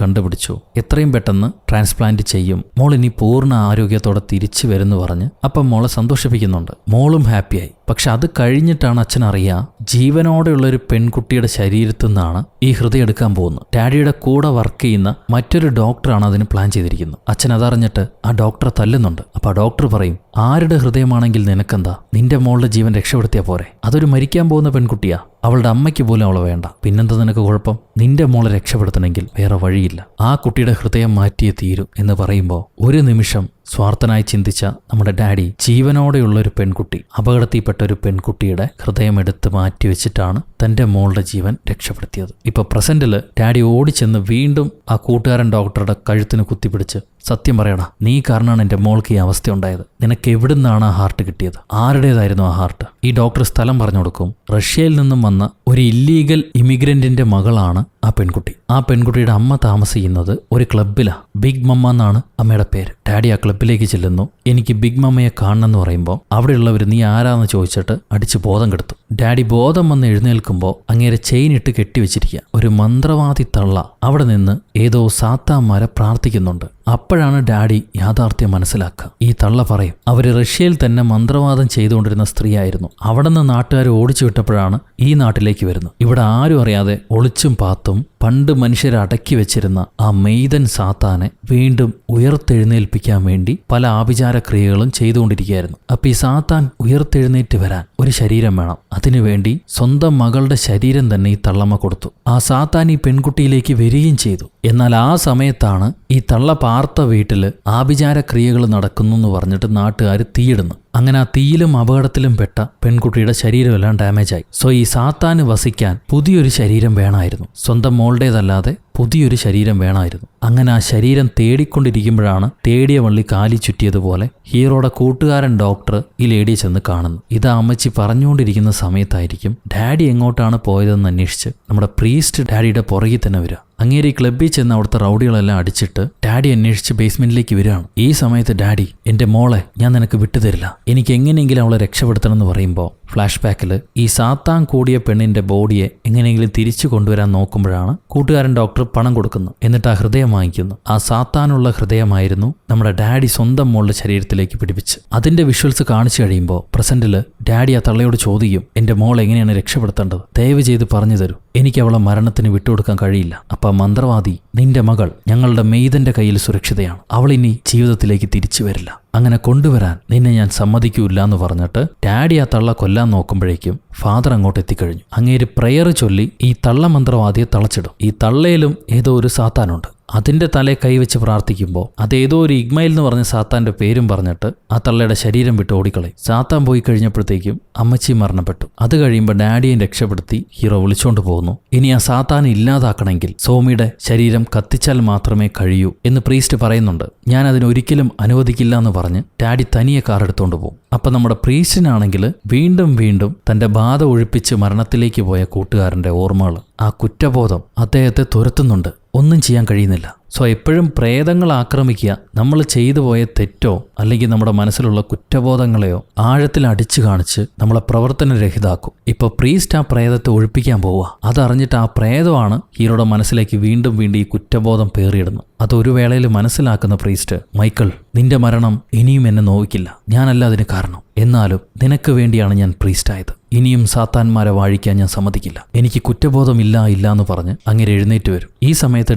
കണ്ടുപിടിച്ചു. എത്രയും പെട്ടെന്ന് ട്രാൻസ്പ്ലാന്റ് ചെയ്യും. മോൾ ഇനി പൂർണ്ണ ആരോഗ്യത്തോടെ തിരിച്ചു വരുമെന്ന് പറഞ്ഞ് അപ്പം മോളെ സന്തോഷിപ്പിക്കുന്നുണ്ട്. മോളും ഹാപ്പിയായി. പക്ഷെ അത് കഴിഞ്ഞിട്ടാണ് അച്ഛൻ അറിയാം, ജീവനോടെയുള്ള ഒരു പെൺകുട്ടിയുടെ ശരീരത്തിൽ നിന്നാണ് ഈ ഹൃദയം എടുക്കാൻ പോകുന്നത്. ഡാഡിയുടെ കൂടെ വർക്ക് ചെയ്യുന്ന മറ്റൊരു ഡോക്ടറാണ് അതിന് പ്ലാൻ ചെയ്തിരിക്കുന്നത്. അച്ഛൻ അതറിഞ്ഞിട്ട് ആ ഡോക്ടറെ തല്ലുന്നുണ്ട്. അപ്പോൾ ആ ഡോക്ടർ പറയും, ആരുടെ ഹൃദയമാണെങ്കിൽ നിനക്കെന്താ? നിന്റെ മോളുടെ ജീവൻ രക്ഷപ്പെടുത്തിയാൽ പോരെ? അതൊരു മരിക്കാൻ പോകുന്ന പെൺകുട്ടിയാ. അവളുടെ അമ്മയ്ക്ക് പോലും അവളെ വേണ്ട. പിന്നെന്താ നിനക്ക് കുഴപ്പം? നിന്റെ മോളെ രക്ഷപ്പെടുത്തണമെങ്കിൽ വേറെ വഴിയില്ല. ആ കുട്ടിയുടെ ഹൃദയം മാറ്റിയേ തീരൂ എന്ന് പറയുമ്പോൾ ഒരു നിമിഷം സ്വാർത്ഥനായി ചിന്തിച്ച നമ്മുടെ ഡാഡി ജീവനോടെയുള്ള ഒരു പെൺകുട്ടി, അപകടത്തിൽപ്പെട്ട ഒരു പെൺകുട്ടിയുടെ ഹൃദയം എടുത്ത് മാറ്റിവെച്ചിട്ടാണ് തൻ്റെ മോളുടെ ജീവൻ രക്ഷപ്പെടുത്തിയത്. ഇപ്പോൾ പ്രസന്റിൽ ഡാഡി ഓടിച്ചെന്ന് വീണ്ടും ആ കൂട്ടുകാരൻ ഡോക്ടറുടെ കഴുത്തിന് കുത്തിപ്പിടിച്ച്, സത്യം പറയടാ, നീ കാരണമാണ് എൻ്റെ മോൾക്ക് ഈ അവസ്ഥ ഉണ്ടായത്. നിനക്ക് എവിടുന്നാണ് ആ ഹാർട്ട് കിട്ടിയത്? ആരുടേതായിരുന്നു ആ ഹാർട്ട്? ഈ ഡോക്ടർ സ്ഥലം പറഞ്ഞു കൊടുക്കും. റഷ്യയിൽ നിന്നും വന്ന ഒരു ഇല്ലീഗൽ ഇമിഗ്രന്റിന്റെ മകളാണ് ആ പെൺകുട്ടി. ആ പെൺകുട്ടിയുടെ അമ്മ താമസിക്കുന്നത് ഒരു ക്ലബിലാ. ബിഗ് മമ്മ എന്നാണ് അമ്മയുടെ പേര്. ഡാഡി ആ ക്ലബിലേക്ക് ചെല്ലുന്നു. എനിക്ക് ബിഗ് മമ്മയെ കാണണമെന്ന് പറയുമ്പോൾ അവിടെയുള്ളവർ നീ ആരാന്ന് ചോദിച്ചിട്ട് അടിച്ച് ബോധം കെടുത്തും. ഡാഡി ബോധം വന്ന് എഴുന്നേൽക്കുമ്പോൾ അങ്ങേരെ ചെയിൻ ഇട്ട് കെട്ടിവെച്ചിരിക്കുക. ഒരു മന്ത്രവാദി തള്ള അവിടെ നിന്ന് ഏതോ സാത്താന്മാരെ പ്രാർത്ഥിക്കുന്നുണ്ട്. അപ്പോഴാണ് ഡാഡി യാഥാർത്ഥ്യം മനസ്സിലാക്കുക. ഈ തള്ള പറയും, അവര് റഷ്യയിൽ തന്നെ മന്ത്രവാദം ചെയ്തുകൊണ്ടിരുന്ന സ്ത്രീയായിരുന്നു. അവിടെ നിന്ന് നാട്ടുകാർ ഓടിച്ചു വിട്ടപ്പോഴാണ് ഈ നാട്ടിലേക്ക് വരുന്നത്. ഇവിടെ ആരും അറിയാതെ ഒളിച്ചും പാത്തും പണ്ട് മനുഷ്യരെ അടക്കി വെച്ചിരുന്ന ആ മെയ്തൻ സാത്താനെ വീണ്ടും ഉയർത്തെഴുന്നേൽപ്പിക്കാൻ വേണ്ടി പല ആഭിചാര ക്രിയകളും ചെയ്തുകൊണ്ടിരിക്കുകയായിരുന്നു. അപ്പൊ ഈ സാത്താൻ ഉയർത്തെഴുന്നേറ്റ് വരാൻ ഒരു ശരീരം വേണം. അതിനുവേണ്ടി സ്വന്തം മകളുടെ ശരീരം തന്നെ ഈ തള്ളമ്മ കൊടുത്തു. ആ സാത്താൻ ഈ പെൺകുട്ടിയിലേക്ക് വരികയും ചെയ്തു. എന്നാൽ ആ സമയത്താണ് ഈ തള്ള പാർത്ത വീട്ടില് ആഭിചാര ക്രിയകൾ നടക്കുന്നു എന്ന് പറഞ്ഞിട്ട് നാട്ടുകാർ തീയിടുന്നു. അങ്ങനെ ആ തീയിലും അപകടത്തിലും പെട്ട പെൺകുട്ടിയുടെ ശരീരമെല്ലാം ഡാമേജായി. സോ ഈ സാത്താന് വസിക്കാൻ പുതിയൊരു ശരീരം വേണമായിരുന്നു. സ്വന്തം മോളുടേതല്ലാതെ പുതിയൊരു ശരീരം വേണമായിരുന്നു. അങ്ങനെ ആ ശരീരം തേടിക്കൊണ്ടിരിക്കുമ്പോഴാണ് തേടിയ വള്ളി കാലി ചുറ്റിയതുപോലെ ഹീറോയുടെ കൂട്ടുകാരൻ ഡോക്ടർ ഈ ലേഡിയെ ചെന്ന് കാണുന്നു. ഇത് അമ്മച്ചി പറഞ്ഞുകൊണ്ടിരിക്കുന്ന സമയത്തായിരിക്കും ഡാഡി എങ്ങോട്ടാണ് പോയതെന്ന് അന്വേഷിച്ച് നമ്മുടെ പ്രീസ്റ്റ് ഡാഡിയുടെ പുറകിൽ തന്നെ വരിക. അങ്ങേരി ക്ലബ്ബിൽ ചെന്ന് അവിടുത്തെ റൗഡികളെല്ലാം അടിച്ചിട്ട് ഡാഡി അന്വേഷിച്ച് ബേസ്മെന്റിലേക്ക് വരികയാണ്. ഈ സമയത്ത് ഡാഡി, എൻ്റെ മോളെ ഞാൻ നിനക്ക് വിട്ടുതരില്ല, എനിക്ക് എങ്ങനെയെങ്കിലും അവളെ രക്ഷപ്പെടുത്തണം എന്ന് പറയുമ്പോൾ ഫ്ലാഷ് ബാക്കിൽ ഈ സാത്താൻ കൂടിയ പെണ്ണിന്റെ ബോഡിയെ എങ്ങനെയെങ്കിലും തിരിച്ചു കൊണ്ടുവരാൻ നോക്കുമ്പോഴാണ് കൂട്ടുകാരൻ ഡോക്ടർ പണം കൊടുക്കുന്നു. എന്നിട്ട് ആ ഹൃദയം വാങ്ങിക്കുന്നു. ആ സാത്താനുള്ള ഹൃദയമായിരുന്നു നമ്മുടെ ഡാഡി സ്വന്തം മോളുടെ ശരീരത്തിലേക്ക് പിടിപ്പിച്ച്. അതിന്റെ വിഷ്വൽസ് കാണിച്ചു കഴിയുമ്പോൾ പ്രസന്റില് ഡാഡി ആ തള്ളയോട് ചോദിക്കും, എന്റെ മോൾ എങ്ങനെയാണ് രക്ഷപ്പെടുത്തേണ്ടത്, ദയവ് ചെയ്ത് പറഞ്ഞു തരൂ, എനിക്ക് അവളെ മരണത്തിന് വിട്ടുകൊടുക്കാൻ കഴിയില്ല. അപ്പൊ മന്ത്രവാദി, നിന്റെ മകൾ ഞങ്ങളുടെ മെയ്തന്റെ കയ്യിൽ സുരക്ഷിതയാണ്, അവൾ ഇനി ജീവിതത്തിലേക്ക് തിരിച്ചു വരില്ല, അങ്ങനെ കൊണ്ടുവരാൻ നിന്നെ ഞാൻ സമ്മതിക്കൂല്ല എന്ന് പറഞ്ഞിട്ട് ഡാഡി ആ തള്ള കൊല്ലാൻ നോക്കുമ്പോഴേക്കും ഫാദർ അങ്ങോട്ട് എത്തിക്കഴിഞ്ഞു. അങ്ങേര് പ്രയർ ചൊല്ലി ഈ തള്ള മന്ത്രവാദിയെ തളച്ചിടും. ഈ തള്ളയിലും ഏതോ ഒരു സാത്താനുണ്ട്. അതിന്റെ തലയെ കൈവച്ച് പ്രാർത്ഥിക്കുമ്പോൾ അതേതോ ഒരു ഇഗ്മയിൽ എന്ന് പറഞ്ഞ സാത്താന്റെ പേരും പറഞ്ഞിട്ട് ആ തള്ളയുടെ ശരീരം വിട്ട് ഓടിക്കളയും. സാത്താൻ പോയി കഴിഞ്ഞപ്പോഴത്തേക്കും അമ്മച്ചി മരണപ്പെട്ടു. അത് കഴിയുമ്പോൾ ഡാഡിയെ രക്ഷപ്പെടുത്തി ഹീറോ വിളിച്ചോണ്ട് പോകുന്നു. ഇനി ആ സാത്താനെ ഇല്ലാതാക്കണമെങ്കിൽ സോമിയുടെ ശരീരം കത്തിച്ചാൽ മാത്രമേ കഴിയൂ എന്ന് പ്രീസ്റ്റ് പറയുന്നുണ്ട്. ഞാൻ അതിനൊരിക്കലും അനുവദിക്കില്ല എന്ന് പറഞ്ഞ് ഡാഡി തനിയെ കാർ എടുത്തോണ്ട് പോകും. അപ്പൊ നമ്മുടെ പ്രീസ്റ്റിനാണെങ്കിൽ വീണ്ടും വീണ്ടും തന്റെ ബാധ ഒഴിപ്പിച്ച് മരണത്തിലേക്ക് പോയ കൂട്ടുകാരന്റെ ഓർമ്മകൾ, ആ കുറ്റബോധം അദ്ദേഹത്തെ തുരത്തുന്നുണ്ട്. ഒന്നും ചെയ്യാൻ കഴിയുന്നില്ല. സോ എപ്പോഴും പ്രേതങ്ങൾ ആക്രമിക്കുക നമ്മൾ ചെയ്തു പോയ തെറ്റോ അല്ലെങ്കിൽ നമ്മുടെ മനസ്സിലുള്ള കുറ്റബോധങ്ങളെയോ ആഴത്തിൽ അടിച്ചു കാണിച്ച് നമ്മളെ പ്രവർത്തനരഹിതാക്കും. ഇപ്പൊ പ്രീസ്റ്റ് ആ പ്രേതത്തെ ഒഴിപ്പിക്കാൻ പോവുക. അതറിഞ്ഞിട്ട് ആ പ്രേതമാണ് ഹീറോയുടെ മനസ്സിലേക്ക് വീണ്ടും വീണ്ടും ഈ കുറ്റബോധം പേറിയിടുന്നു. അതൊരു വേളയിൽ മനസ്സിലാക്കുന്ന പ്രീസ്റ്റ്, മൈക്കിൾ, നിന്റെ മരണം ഇനിയും എന്നെ നോവിക്കില്ല, ഞാനല്ല അതിന് കാരണം. എന്നാലും നിനക്ക് വേണ്ടിയാണ് ഞാൻ പ്രീസ്റ്റായത്. ഇനിയും സാത്താന്മാരെ വാഴിക്കാൻ ഞാൻ സമ്മതിക്കില്ല. എനിക്ക് കുറ്റബോധമില്ല എന്ന് പറഞ്ഞ് അങ്ങനെ എഴുന്നേറ്റ് വരും. ഈ സമയത്ത്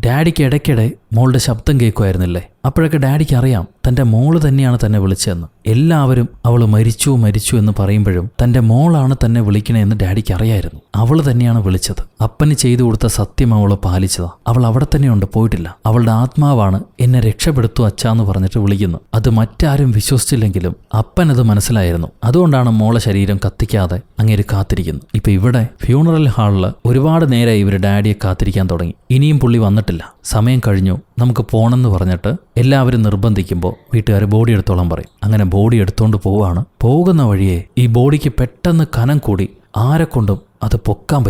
ഡാഡിക്ക് ഇടയ്ക്കിടെ മോളുടെ ശബ്ദം കേൾക്കുമായിരുന്നില്ലേ? അപ്പോഴൊക്കെ ഡാഡിക്ക് അറിയാം തന്റെ മോള് തന്നെയാണ് തന്നെ വിളിച്ചതെന്ന്. എല്ലാവരും അവൾ മരിച്ചു എന്ന് പറയുമ്പോഴും തന്റെ മോളാണ് തന്നെ വിളിക്കണേന്ന് ഡാഡിക്ക് അറിയായിരുന്നു. അവൾ തന്നെയാണ് വിളിച്ചത്. അപ്പന് ചെയ്തു കൊടുത്ത സത്യം അവൾ പാലിച്ചതാ. അവൾ അവിടെ തന്നെയുണ്ട്, പോയിട്ടില്ല. അവളുടെ ആത്മാവാണ് എന്നെ രക്ഷപ്പെടുത്തു അച്ഛാന്ന് പറഞ്ഞിട്ട് വിളിക്കുന്നു. അത് മറ്റാരും വിശ്വസിച്ചില്ലെങ്കിലും അപ്പനത് മനസ്സിലായിരുന്നു. അതുകൊണ്ടാണ് മോളെ ശരീരം കത്തിക്കാതെ അങ്ങേര് കാത്തിരിക്കുന്നു. ഇപ്പൊ ഇവിടെ ഫ്യൂണറൽ ഹാളില് ഒരുപാട് നേരമായി ഇവര് ഡാഡിയെ കാത്തിരിക്കാൻ തുടങ്ങി. ഇനിയും പുള്ളി വന്നിട്ടില്ല. സമയം കഴിഞ്ഞു, നമുക്ക് പോണെന്ന് പറഞ്ഞിട്ട് എല്ലാവരും നിർബന്ധിക്കുമ്പോൾ വീട്ടുകാർ ബോഡി എടുത്തോളം പറയും. അങ്ങനെ ബോഡി എടുത്തോണ്ട് പോവാണ്. പോകുന്ന വഴിയെ ഈ ബോഡിക്ക് പെട്ടെന്ന് കനം കൂടി ആരെക്കൊണ്ടും അത് പൊക്കാൻ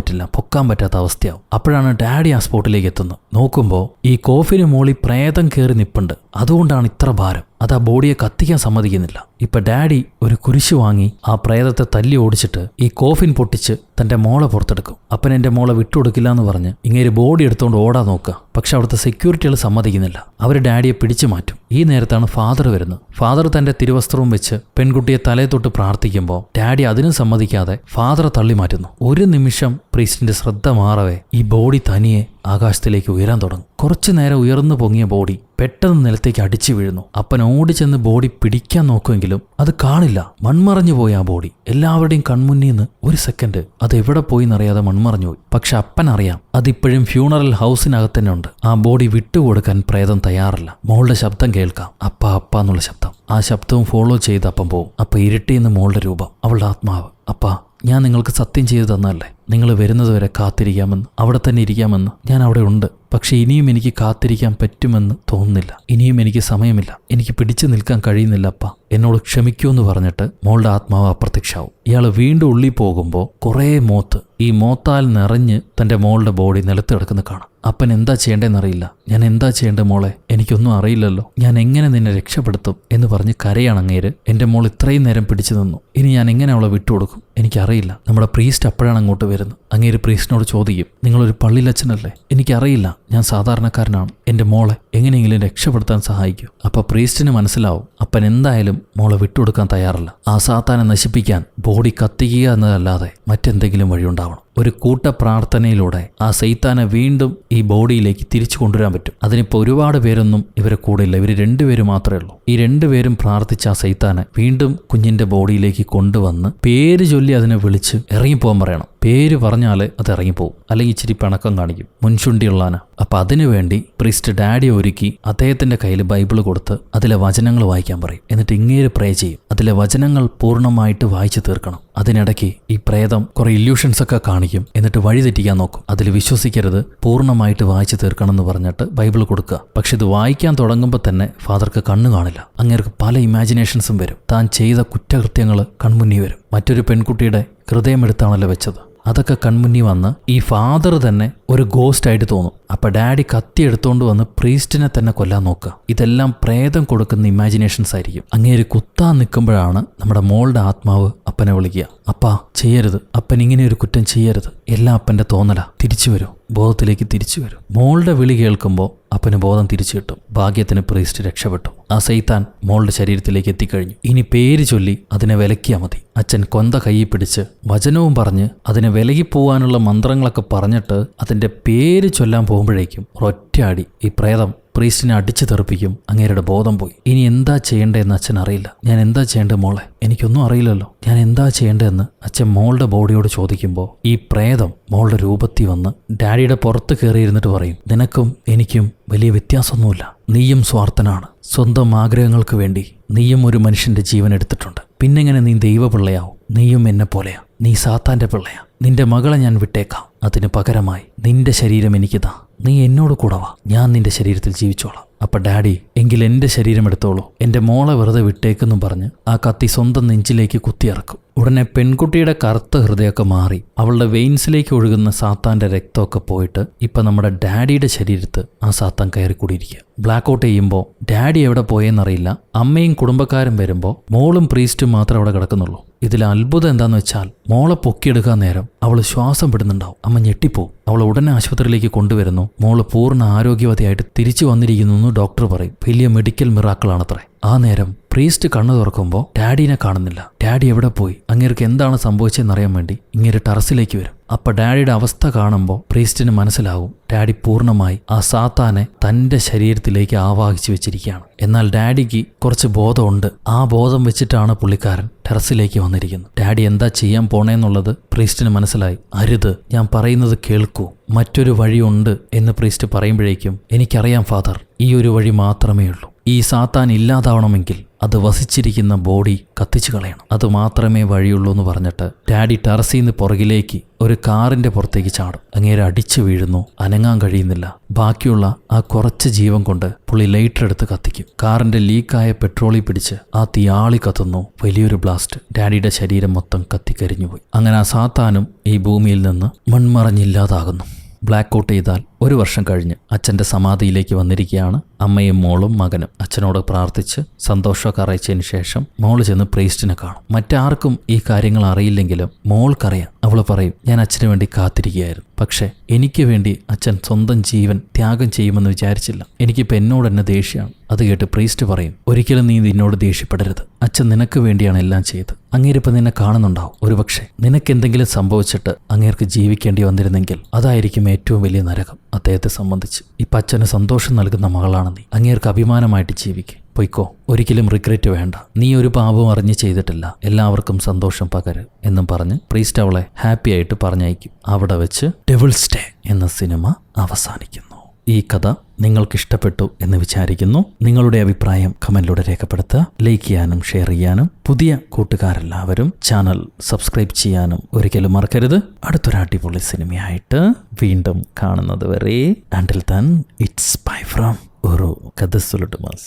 പറ്റാത്ത അവസ്ഥയാവും. അപ്പോഴാണ് ഡാഡി ആ സ്പോട്ടിലേക്ക് എത്തുന്നത്. നോക്കുമ്പോൾ ഈ കോഫിന് മോളി പ്രേതം കയറി നിപ്പുണ്ട്. അതുകൊണ്ടാണ് ഇത്ര ഭാരം. അത് ആ ബോഡിയെ കത്തിക്കാൻ സമ്മതിക്കുന്നില്ല. ഇപ്പൊ ഡാഡി ഒരു കുരിശ് വാങ്ങി ആ പ്രേതത്തെ തല്ലി ഓടിച്ചിട്ട് ഈ കോഫിൻ പൊട്ടിച്ച് തന്റെ മോളെ പുറത്തെടുക്കും. അപ്പൻ എന്റെ മോളെ വിട്ടുകൊടുക്കില്ല എന്ന് പറഞ്ഞ് ഇങ്ങനെ ബോഡി എടുത്തോണ്ട് ഓടാൻ നോക്കുക. പക്ഷെ അവിടുത്തെ സെക്യൂരിറ്റികൾ സമ്മതിക്കുന്നില്ല. അവർ ഡാഡിയെ പിടിച്ചു മാറ്റും. ഈ നേരത്താണ് ഫാദർ വരുന്നത്. ഫാദർ തന്റെ തിരുവസ്ത്രവും വെച്ച് പെൺകുട്ടിയെ തലയെ തൊട്ട് പ്രാർത്ഥിക്കുമ്പോൾ ഡാഡി അതിനും സമ്മതിക്കാതെ ഫാദറെ തള്ളി മാറ്റുന്നു. ഒരു നിമിഷം പ്രീസ്റ്റിന്റെ ശ്രദ്ധ മാറവേ ഈ ബോഡി തനിയെ ആകാശത്തിലേക്ക് ഉയരാൻ തുടങ്ങും. കുറച്ചു നേരം ഉയർന്നു പൊങ്ങിയ ബോഡി പെട്ടെന്ന് നിലത്തേക്ക് അടിച്ചു വീഴുന്നു. അപ്പൻ ഓടിച്ചെന്ന് ബോഡി പിടിക്കാൻ നോക്കുമെങ്കിലും അത് കാണില്ല. മൺമറഞ്ഞു പോയി ആ ബോഡി. എല്ലാവരുടെയും കൺമുന്നിൽ നിന്ന് ഒരു സെക്കൻഡ് അത് എവിടെ പോയി എന്നറിയാതെ മൺമറഞ്ഞു പോയി. പക്ഷെ അപ്പൻ അറിയാം അതിപ്പോഴും ഫ്യൂണറൽ ഹൗസിനകത്ത് തന്നെ ഉണ്ട്. ആ ബോഡി വിട്ടുകൊടുക്കാൻ പ്രേതം തയ്യാറല്ല. മോളുടെ ശബ്ദം കേൾക്കാം, അപ്പ എന്നുള്ള ശബ്ദം. ആ ശബ്ദവും ഫോളോ ചെയ്ത് അപ്പം പോവും. അപ്പൊ ഇരുട്ടിന്ന് മോളുടെ രൂപം, അവളുടെ ആത്മാവ്. അപ്പാ, ഞാൻ നിങ്ങൾക്ക് സത്യം ചെയ്തു തന്നല്ലേ നിങ്ങൾ വരുന്നതുവരെ കാത്തിരിക്കാമെന്ന്, അവിടെ തന്നെ ഇരിക്കാമെന്ന്. ഞാൻ അവിടെ ഉണ്ട്. പക്ഷെ ഇനിയും എനിക്ക് കാത്തിരിക്കാൻ പറ്റുമെന്ന് തോന്നുന്നില്ല. ഇനിയും എനിക്ക് സമയമില്ല. എനിക്ക് പിടിച്ചു നിൽക്കാൻ കഴിയുന്നില്ല അപ്പ, എന്നോട് ക്ഷമിക്കൂന്ന് പറഞ്ഞിട്ട് മോളുടെ ആത്മാവ് അപ്രത്യക്ഷാവും. ഇയാൾ വീണ്ടും ഉള്ളിൽ പോകുമ്പോൾ കുറേ മോത്ത്, ഈ മോത്താൽ നിറഞ്ഞ് തന്റെ മോളുടെ ബോഡി നിലത്ത് കിടക്കുന്ന കാണാം. അപ്പൻ എന്താ ചെയ്യേണ്ടതെന്നറിയില്ല. ഞാൻ എന്താ ചെയ്യേണ്ടത് മോളെ, എനിക്കൊന്നും അറിയില്ലല്ലോ, ഞാൻ എങ്ങനെ നിന്നെ രക്ഷപ്പെടുത്തും എന്ന് പറഞ്ഞ് കരയാണ് അങ്ങേര്. എന്റെ മോൾ ഇത്രയും നേരം പിടിച്ചു നിന്നു, ഇനി ഞാൻ എങ്ങനെ അവളെ വിട്ടുകൊടുക്കും, എനിക്കറിയില്ല. നമ്മുടെ പ്രീസ്റ്റ് അപ്പോഴാണ് അങ്ങോട്ട് വരുന്നത്. അങ്ങേര് പ്രീസ്റ്റിനോട് ചോദിക്കും, നിങ്ങളൊരു പള്ളിയിലച്ഛനല്ലേ? എനിക്കറിയില്ല, ഞാൻ സാധാരണക്കാരനാണ്. എന്റെ മോളെ എങ്ങനെയെങ്കിലും രക്ഷപ്പെടുത്താൻ സഹായിക്കൂ. അപ്പൊ പ്രീസ്റ്റിന് മനസ്സിലാവും അപ്പൻ എന്തായാലും മോളെ വിട്ടുകൊടുക്കാൻ തയ്യാറല്ല. ആ സാത്താനെ നശിപ്പിക്കാൻ ബോഡി കത്തിക്കുക എന്നതല്ലാതെ മറ്റെന്തെങ്കിലും വഴിയുണ്ടാവണം. ഒരു കൂട്ട പ്രാർത്ഥനയിലൂടെ ആ സൈത്താനെ വീണ്ടും ഈ ബോഡിയിലേക്ക് തിരിച്ചു കൊണ്ടുവരാൻ പറ്റും. അതിനിപ്പോൾ ഒരുപാട് പേരൊന്നും ഇവരെ കൂടെ ഇല്ല. ഇവർ രണ്ടുപേരും മാത്രമേ ഉള്ളൂ. ഈ രണ്ടുപേരും പ്രാർത്ഥിച്ച ആ സൈത്താനെ വീണ്ടും കുഞ്ഞിന്റെ ബോഡിയിലേക്ക് കൊണ്ടുവന്ന് പേര് ചൊല്ലി അതിനെ വിളിച്ച് ഇറങ്ങിപ്പോകാൻ പറയണം. പേര് പറഞ്ഞാൽ അത് ഇറങ്ങിപ്പോവും, അല്ലെങ്കിൽ ഇച്ചിരി പിണക്കം കാണിക്കും, മുൻചുണ്ടിയുള്ളാന. അപ്പൊ അതിനുവേണ്ടി പ്രീസ്റ്റ് ഡാഡി ഒരുക്കി അദ്ദേഹത്തിന്റെ കയ്യിൽ ബൈബിള് കൊടുത്ത് അതിലെ വചനങ്ങൾ വായിക്കാൻ പറയും. എന്നിട്ട് ഇങ്ങേര് പ്രേ ചെയ്യും. അതിലെ വചനങ്ങൾ പൂർണ്ണമായിട്ട് വായിച്ചു തീർക്കണം. അതിനിടയ്ക്ക് ഈ പ്രേതം കുറെ ഇല്യൂഷൻസ് ഒക്കെ കാണിക്കും. എന്നിട്ട് വഴി തെറ്റിക്കാൻ നോക്കും. അതിൽ വിശ്വസിക്കരുത്, പൂർണ്ണമായിട്ട് വായിച്ചു തീർക്കണം എന്ന് പറഞ്ഞിട്ട് ബൈബിൾ കൊടുക്കുക. പക്ഷെ ഇത് വായിക്കാൻ തുടങ്ങുമ്പോൾ തന്നെ ഫാദർക്ക് കണ്ണു കാണില്ല. അങ്ങേർക്ക് പല ഇമാജിനേഷൻസും വരും. താൻ ചെയ്ത കുറ്റകൃത്യങ്ങൾ കൺമുന്നി വരും. മറ്റൊരു പെൺകുട്ടിയുടെ ഹൃദയമെടുത്താണല്ലോ വെച്ചത്. അതൊക്കെ കൺമുന്നി വന്ന് ഈ ഫാദർ തന്നെ ഒരു ഗോസ്റ്റ് ആയിട്ട് തോന്നും. അപ്പൊ ഡാഡി കത്തി എടുത്തോണ്ട് വന്ന് പ്രീസ്റ്റിനെ തന്നെ കൊല്ലാൻ നോക്കുക. ഇതെല്ലാം പ്രേതം കൊടുക്കുന്ന ഇമാജിനേഷൻസ് ആയിരിക്കും. അങ്ങേര് കുത്താൻ നിൽക്കുമ്പോഴാണ് നമ്മുടെ മോളുടെ ആത്മാവ് അപ്പനെ വിളിക്കുക. അപ്പാ ചെയ്യരുത്, അപ്പൻ ഇങ്ങനെ ഒരു കുറ്റം ചെയ്യരുത്. എല്ലാം അപ്പൻ്റെ തോന്നലാ. തിരിച്ചു വരും, ബോധത്തിലേക്ക് തിരിച്ചു വരും. മോളുടെ വിളി കേൾക്കുമ്പോൾ അപ്പന് ബോധം തിരിച്ചു കിട്ടും. ഭാഗ്യത്തിന് പ്രീസ്റ്റ് രക്ഷപ്പെട്ടു. ആ സൈത്താൻ മോളുടെ ശരീരത്തിലേക്ക് എത്തിക്കഴിഞ്ഞു. ഇനി പേര് ചൊല്ലി അതിനെ വിലക്കിയാൽ മതി. അച്ഛൻ കൊന്ത കയ്യിൽ പിടിച്ച് വചനവും പറഞ്ഞ് അതിനെ വിലകിപ്പോവാനുള്ള മന്ത്രങ്ങളൊക്കെ പറഞ്ഞിട്ട് അതിൻ്റെ പേര് ചൊല്ലാൻ പോകുമ്പോഴേക്കും ഒറ്റയടി ഈ പ്രേതം പ്രീസ്റ്റിനെ അടിച്ചു തെറിപ്പിക്കും. അങ്ങേരുടെ ബോധം പോയി. ഇനി എന്താ ചെയ്യേണ്ടതെന്ന് അച്ഛൻ അറിയില്ല. ഞാൻ എന്താ ചെയ്യേണ്ടത് മോളെ? എനിക്കൊന്നും അറിയില്ലല്ലോ. ഞാൻ എന്താ ചെയ്യേണ്ടതെന്ന് അച്ഛൻ മോളുടെ ബോഡിയോട് ചോദിക്കുമ്പോൾ ഈ പ്രേതം മോളുടെ രൂപത്തിൽ വന്ന് ഡാഡിയുടെ പുറത്ത് കയറിയിരുന്നിട്ട് പറയും, നിനക്കും എനിക്കും വലിയ വ്യത്യാസമൊന്നുമില്ല. നീയും സ്വാർത്ഥനാണ്. സ്വന്തം ആഗ്രഹങ്ങൾക്ക് വേണ്ടി നീയും ഒരു മനുഷ്യന്റെ ജീവൻ എടുത്തിട്ടുണ്ട്. പിന്നെങ്ങനെ നീ ദൈവപിള്ളയാവും? നീയും എന്നെ പോലെയാ. നീ സാത്താന്റെ പിള്ളയാ. നിന്റെ മകളെ ഞാൻ വിട്ടേക്കാം. അതിന് പകരമായി നിന്റെ ശരീരം എനിക്കിതാ. നീ എന്നോട് കൂടെ വാ. ഞാൻ നിന്റെ ശരീരത്തിൽ ജീവിച്ചോളാം. അപ്പൊ ഡാഡി, എങ്കിൽ എൻ്റെ ശരീരം എടുത്തോളൂ. എൻ്റെ മോളെ വെറുതെ വിട്ടേക്കെന്നും പറഞ്ഞ് ആ കത്തി സ്വന്തം നെഞ്ചിലേക്ക് കുത്തിയിറക്കും. ഉടനെ പെൺകുട്ടിയുടെ കറുത്ത ഹൃദയമൊക്കെ മാറി അവളുടെ വെയിൻസിലേക്ക് ഒഴുകുന്ന സാത്താന്റെ രക്തമൊക്കെ പോയിട്ട് ഇപ്പം നമ്മുടെ ഡാഡിയുടെ ശരീരത്ത് ആ സാത്താൻ കയറിക്കൂടിയിരിക്കുക. ബ്ലാക്ക് ഔട്ട് ചെയ്യുമ്പോൾ ഡാഡി എവിടെ പോയെന്നറിയില്ല. അമ്മയും കുടുംബക്കാരും വരുമ്പോൾ മോളും പ്രീസ്റ്റും മാത്രമേ അവിടെ കിടക്കുന്നുള്ളൂ. ഇതിൽ അത്ഭുതം എന്താന്ന് വെച്ചാൽ മോളെ പൊക്കിയെടുക്കാൻ നേരം അവൾ ശ്വാസം വിടുന്നുണ്ടാവും. അമ്മ ഞെട്ടിപ്പോവും. അവൾ ഉടനെ ആശുപത്രിയിലേക്ക് കൊണ്ടുവരുന്നു. മോള് പൂർണ്ണ ആരോഗ്യവതിയായിട്ട് തിരിച്ചു വന്നിരിക്കുന്നു എന്ന് ഡോക്ടർ പറയും. വലിയ മെഡിക്കൽ മിറാക്കിളാണത്രേ. ആ നേരം പ്രീസ്റ്റ് കണ്ണു തുറക്കുമ്പോൾ ഡാഡിനെ കാണുന്നില്ല. ഡാഡി എവിടെ പോയി? അങ്ങേർക്ക് എന്താണ് സംഭവിച്ചതെന്നറിയാൻ വേണ്ടി ഇങ്ങനെ ടെറസിലേക്ക് വരും. അപ്പൊ ഡാഡിയുടെ അവസ്ഥ കാണുമ്പോൾ പ്രീസ്റ്റിന് മനസ്സിലാവും ഡാഡി പൂർണ്ണമായി ആ സാത്താനെ തൻ്റെ ശരീരത്തിലേക്ക് ആവാഹിച്ചു വെച്ചിരിക്കുകയാണ്. എന്നാൽ ഡാഡിക്ക് കുറച്ച് ബോധമുണ്ട്. ആ ബോധം വെച്ചിട്ടാണ് പുള്ളിക്കാരൻ ടെറസിലേക്ക് വന്നിരിക്കുന്നത്. ഡാഡി എന്താ ചെയ്യാൻ പോണേന്നുള്ളത് പ്രീസ്റ്റിന് മനസ്സിലായി. അരുത്, ഞാൻ പറയുന്നത് കേൾക്കൂ, മറ്റൊരു വഴിയുണ്ട് എന്ന് പ്രീസ്റ്റ് പറയുമ്പോഴേക്കും എനിക്കറിയാം ഫാദർ, ഈ ഒരു വഴി മാത്രമേ ഉള്ളൂ. ഈ സാത്താൻ ഇല്ലാതാവണമെങ്കിൽ അത് വസിച്ചിരിക്കുന്ന ബോഡി കത്തിച്ചു കളയണം. അത് മാത്രമേ വഴിയുള്ളൂ എന്ന് പറഞ്ഞിട്ട് ഡാഡി ടെറസിൽ നിന്ന് പുറകിലേക്ക് ഒരു കാറിന്റെ പുറത്തേക്ക് ചാടും. അങ്ങേരെ അടിച്ചു വീഴുന്നു. അനങ്ങാൻ കഴിയുന്നില്ല. ബാക്കിയുള്ള ആ കുറച്ച് ജീവൻ കൊണ്ട് പുള്ളി ലൈറ്റർ എടുത്ത് കത്തിക്കും. കാറിന്റെ ലീക്കായ പെട്രോളിൽ പിടിച്ച് ആ തീയാളി കത്തുന്നു. വലിയൊരു ബ്ലാസ്റ്റ്. ഡാഡിയുടെ ശരീരം മൊത്തം കത്തിക്കരിഞ്ഞുപോയി. അങ്ങനെ ആ സാത്താനും ഈ ഭൂമിയിൽ നിന്ന് മൺമറഞ്ഞില്ലാതാകുന്നു. ബ്ലാക്ക് ഔട്ട് ചെയ്താൽ 1 വർഷം കഴിഞ്ഞ് അച്ഛൻ്റെ സമാധിയിലേക്ക് വന്നിരിക്കുകയാണ്. അമ്മയും മോളും മകനും അച്ഛനോട് പ്രാർത്ഥിച്ച് സന്തോഷമൊക്കെ അറിയിച്ചതിന് ശേഷം മോള് ചെന്ന് പ്രീസ്റ്റിനെ കാണും. മറ്റാർക്കും ഈ കാര്യങ്ങൾ അറിയില്ലെങ്കിലും മോൾക്കറിയാം. അവൾ പറയും, ഞാൻ അച്ഛന് വേണ്ടി കാത്തിരിക്കുകയായിരുന്നു. പക്ഷേ എനിക്ക് വേണ്ടി അച്ഛൻ സ്വന്തം ജീവൻ ത്യാഗം ചെയ്യുമെന്ന് വിചാരിച്ചില്ല. എനിക്കിപ്പോൾ എന്നോട് തന്നെ ദേഷ്യമാണ്. അത് കേട്ട് പ്രീസ്റ്റ് പറയും, ഒരിക്കലും നീ നിന്നോട് ദേഷ്യപ്പെടരുത്. അച്ഛൻ നിനക്ക് വേണ്ടിയാണ് എല്ലാം ചെയ്തത്. അങ്ങേരിപ്പോൾ നിന്നെ കാണുന്നുണ്ടാവും. ഒരുപക്ഷെ നിനക്കെന്തെങ്കിലും സംഭവിച്ചിട്ട് അങ്ങേർക്ക് ജീവിക്കേണ്ടി വന്നിരുന്നെങ്കിൽ അതായിരിക്കും ഏറ്റവും വലിയ നരകം. അദ്ദേഹത്തെ സംബന്ധിച്ച് ഇപ്പം അച്ഛന് സന്തോഷം നൽകുന്ന മകളാണ് നീ. അങ്ങേർക്ക് അഭിമാനമായിട്ട് ജീവിക്കുക. പൊയ്ക്കോ, ഒരിക്കലും റിഗ്രറ്റ് വേണ്ട. നീ ഒരു പാപം അറിഞ്ഞ് ചെയ്തിട്ടില്ല. എല്ലാവർക്കും സന്തോഷം പകര് എന്നും പറഞ്ഞ് പ്രീസ്റ്റ് അവളെ ഹാപ്പി ആയിട്ട് പറഞ്ഞയക്കും. അവിടെ വെച്ച് ഡെവിൾസ് ഡേ എന്ന സിനിമ അവസാനിക്കുന്നു. ഈ കഥ നിങ്ങൾക്ക് ഇഷ്ടപ്പെട്ടു എന്ന് വിചാരിക്കുന്നു. നിങ്ങളുടെ അഭിപ്രായം കമന്റിലൂടെ രേഖപ്പെടുത്തുക. ലൈക്ക് ചെയ്യാനും ഷെയർ ചെയ്യാനും പുതിയ കൂട്ടുകാരെല്ലാവരും ചാനൽ സബ്സ്ക്രൈബ് ചെയ്യാനും ഒരിക്കലും മറക്കരുത്. അടുത്തൊരു അടിപൊളി സിനിമയായിട്ട് വീണ്ടും കാണുന്നത് വരെ, until then, it's bye from ഒരു കഥ സുലുട്ടുമാസ്.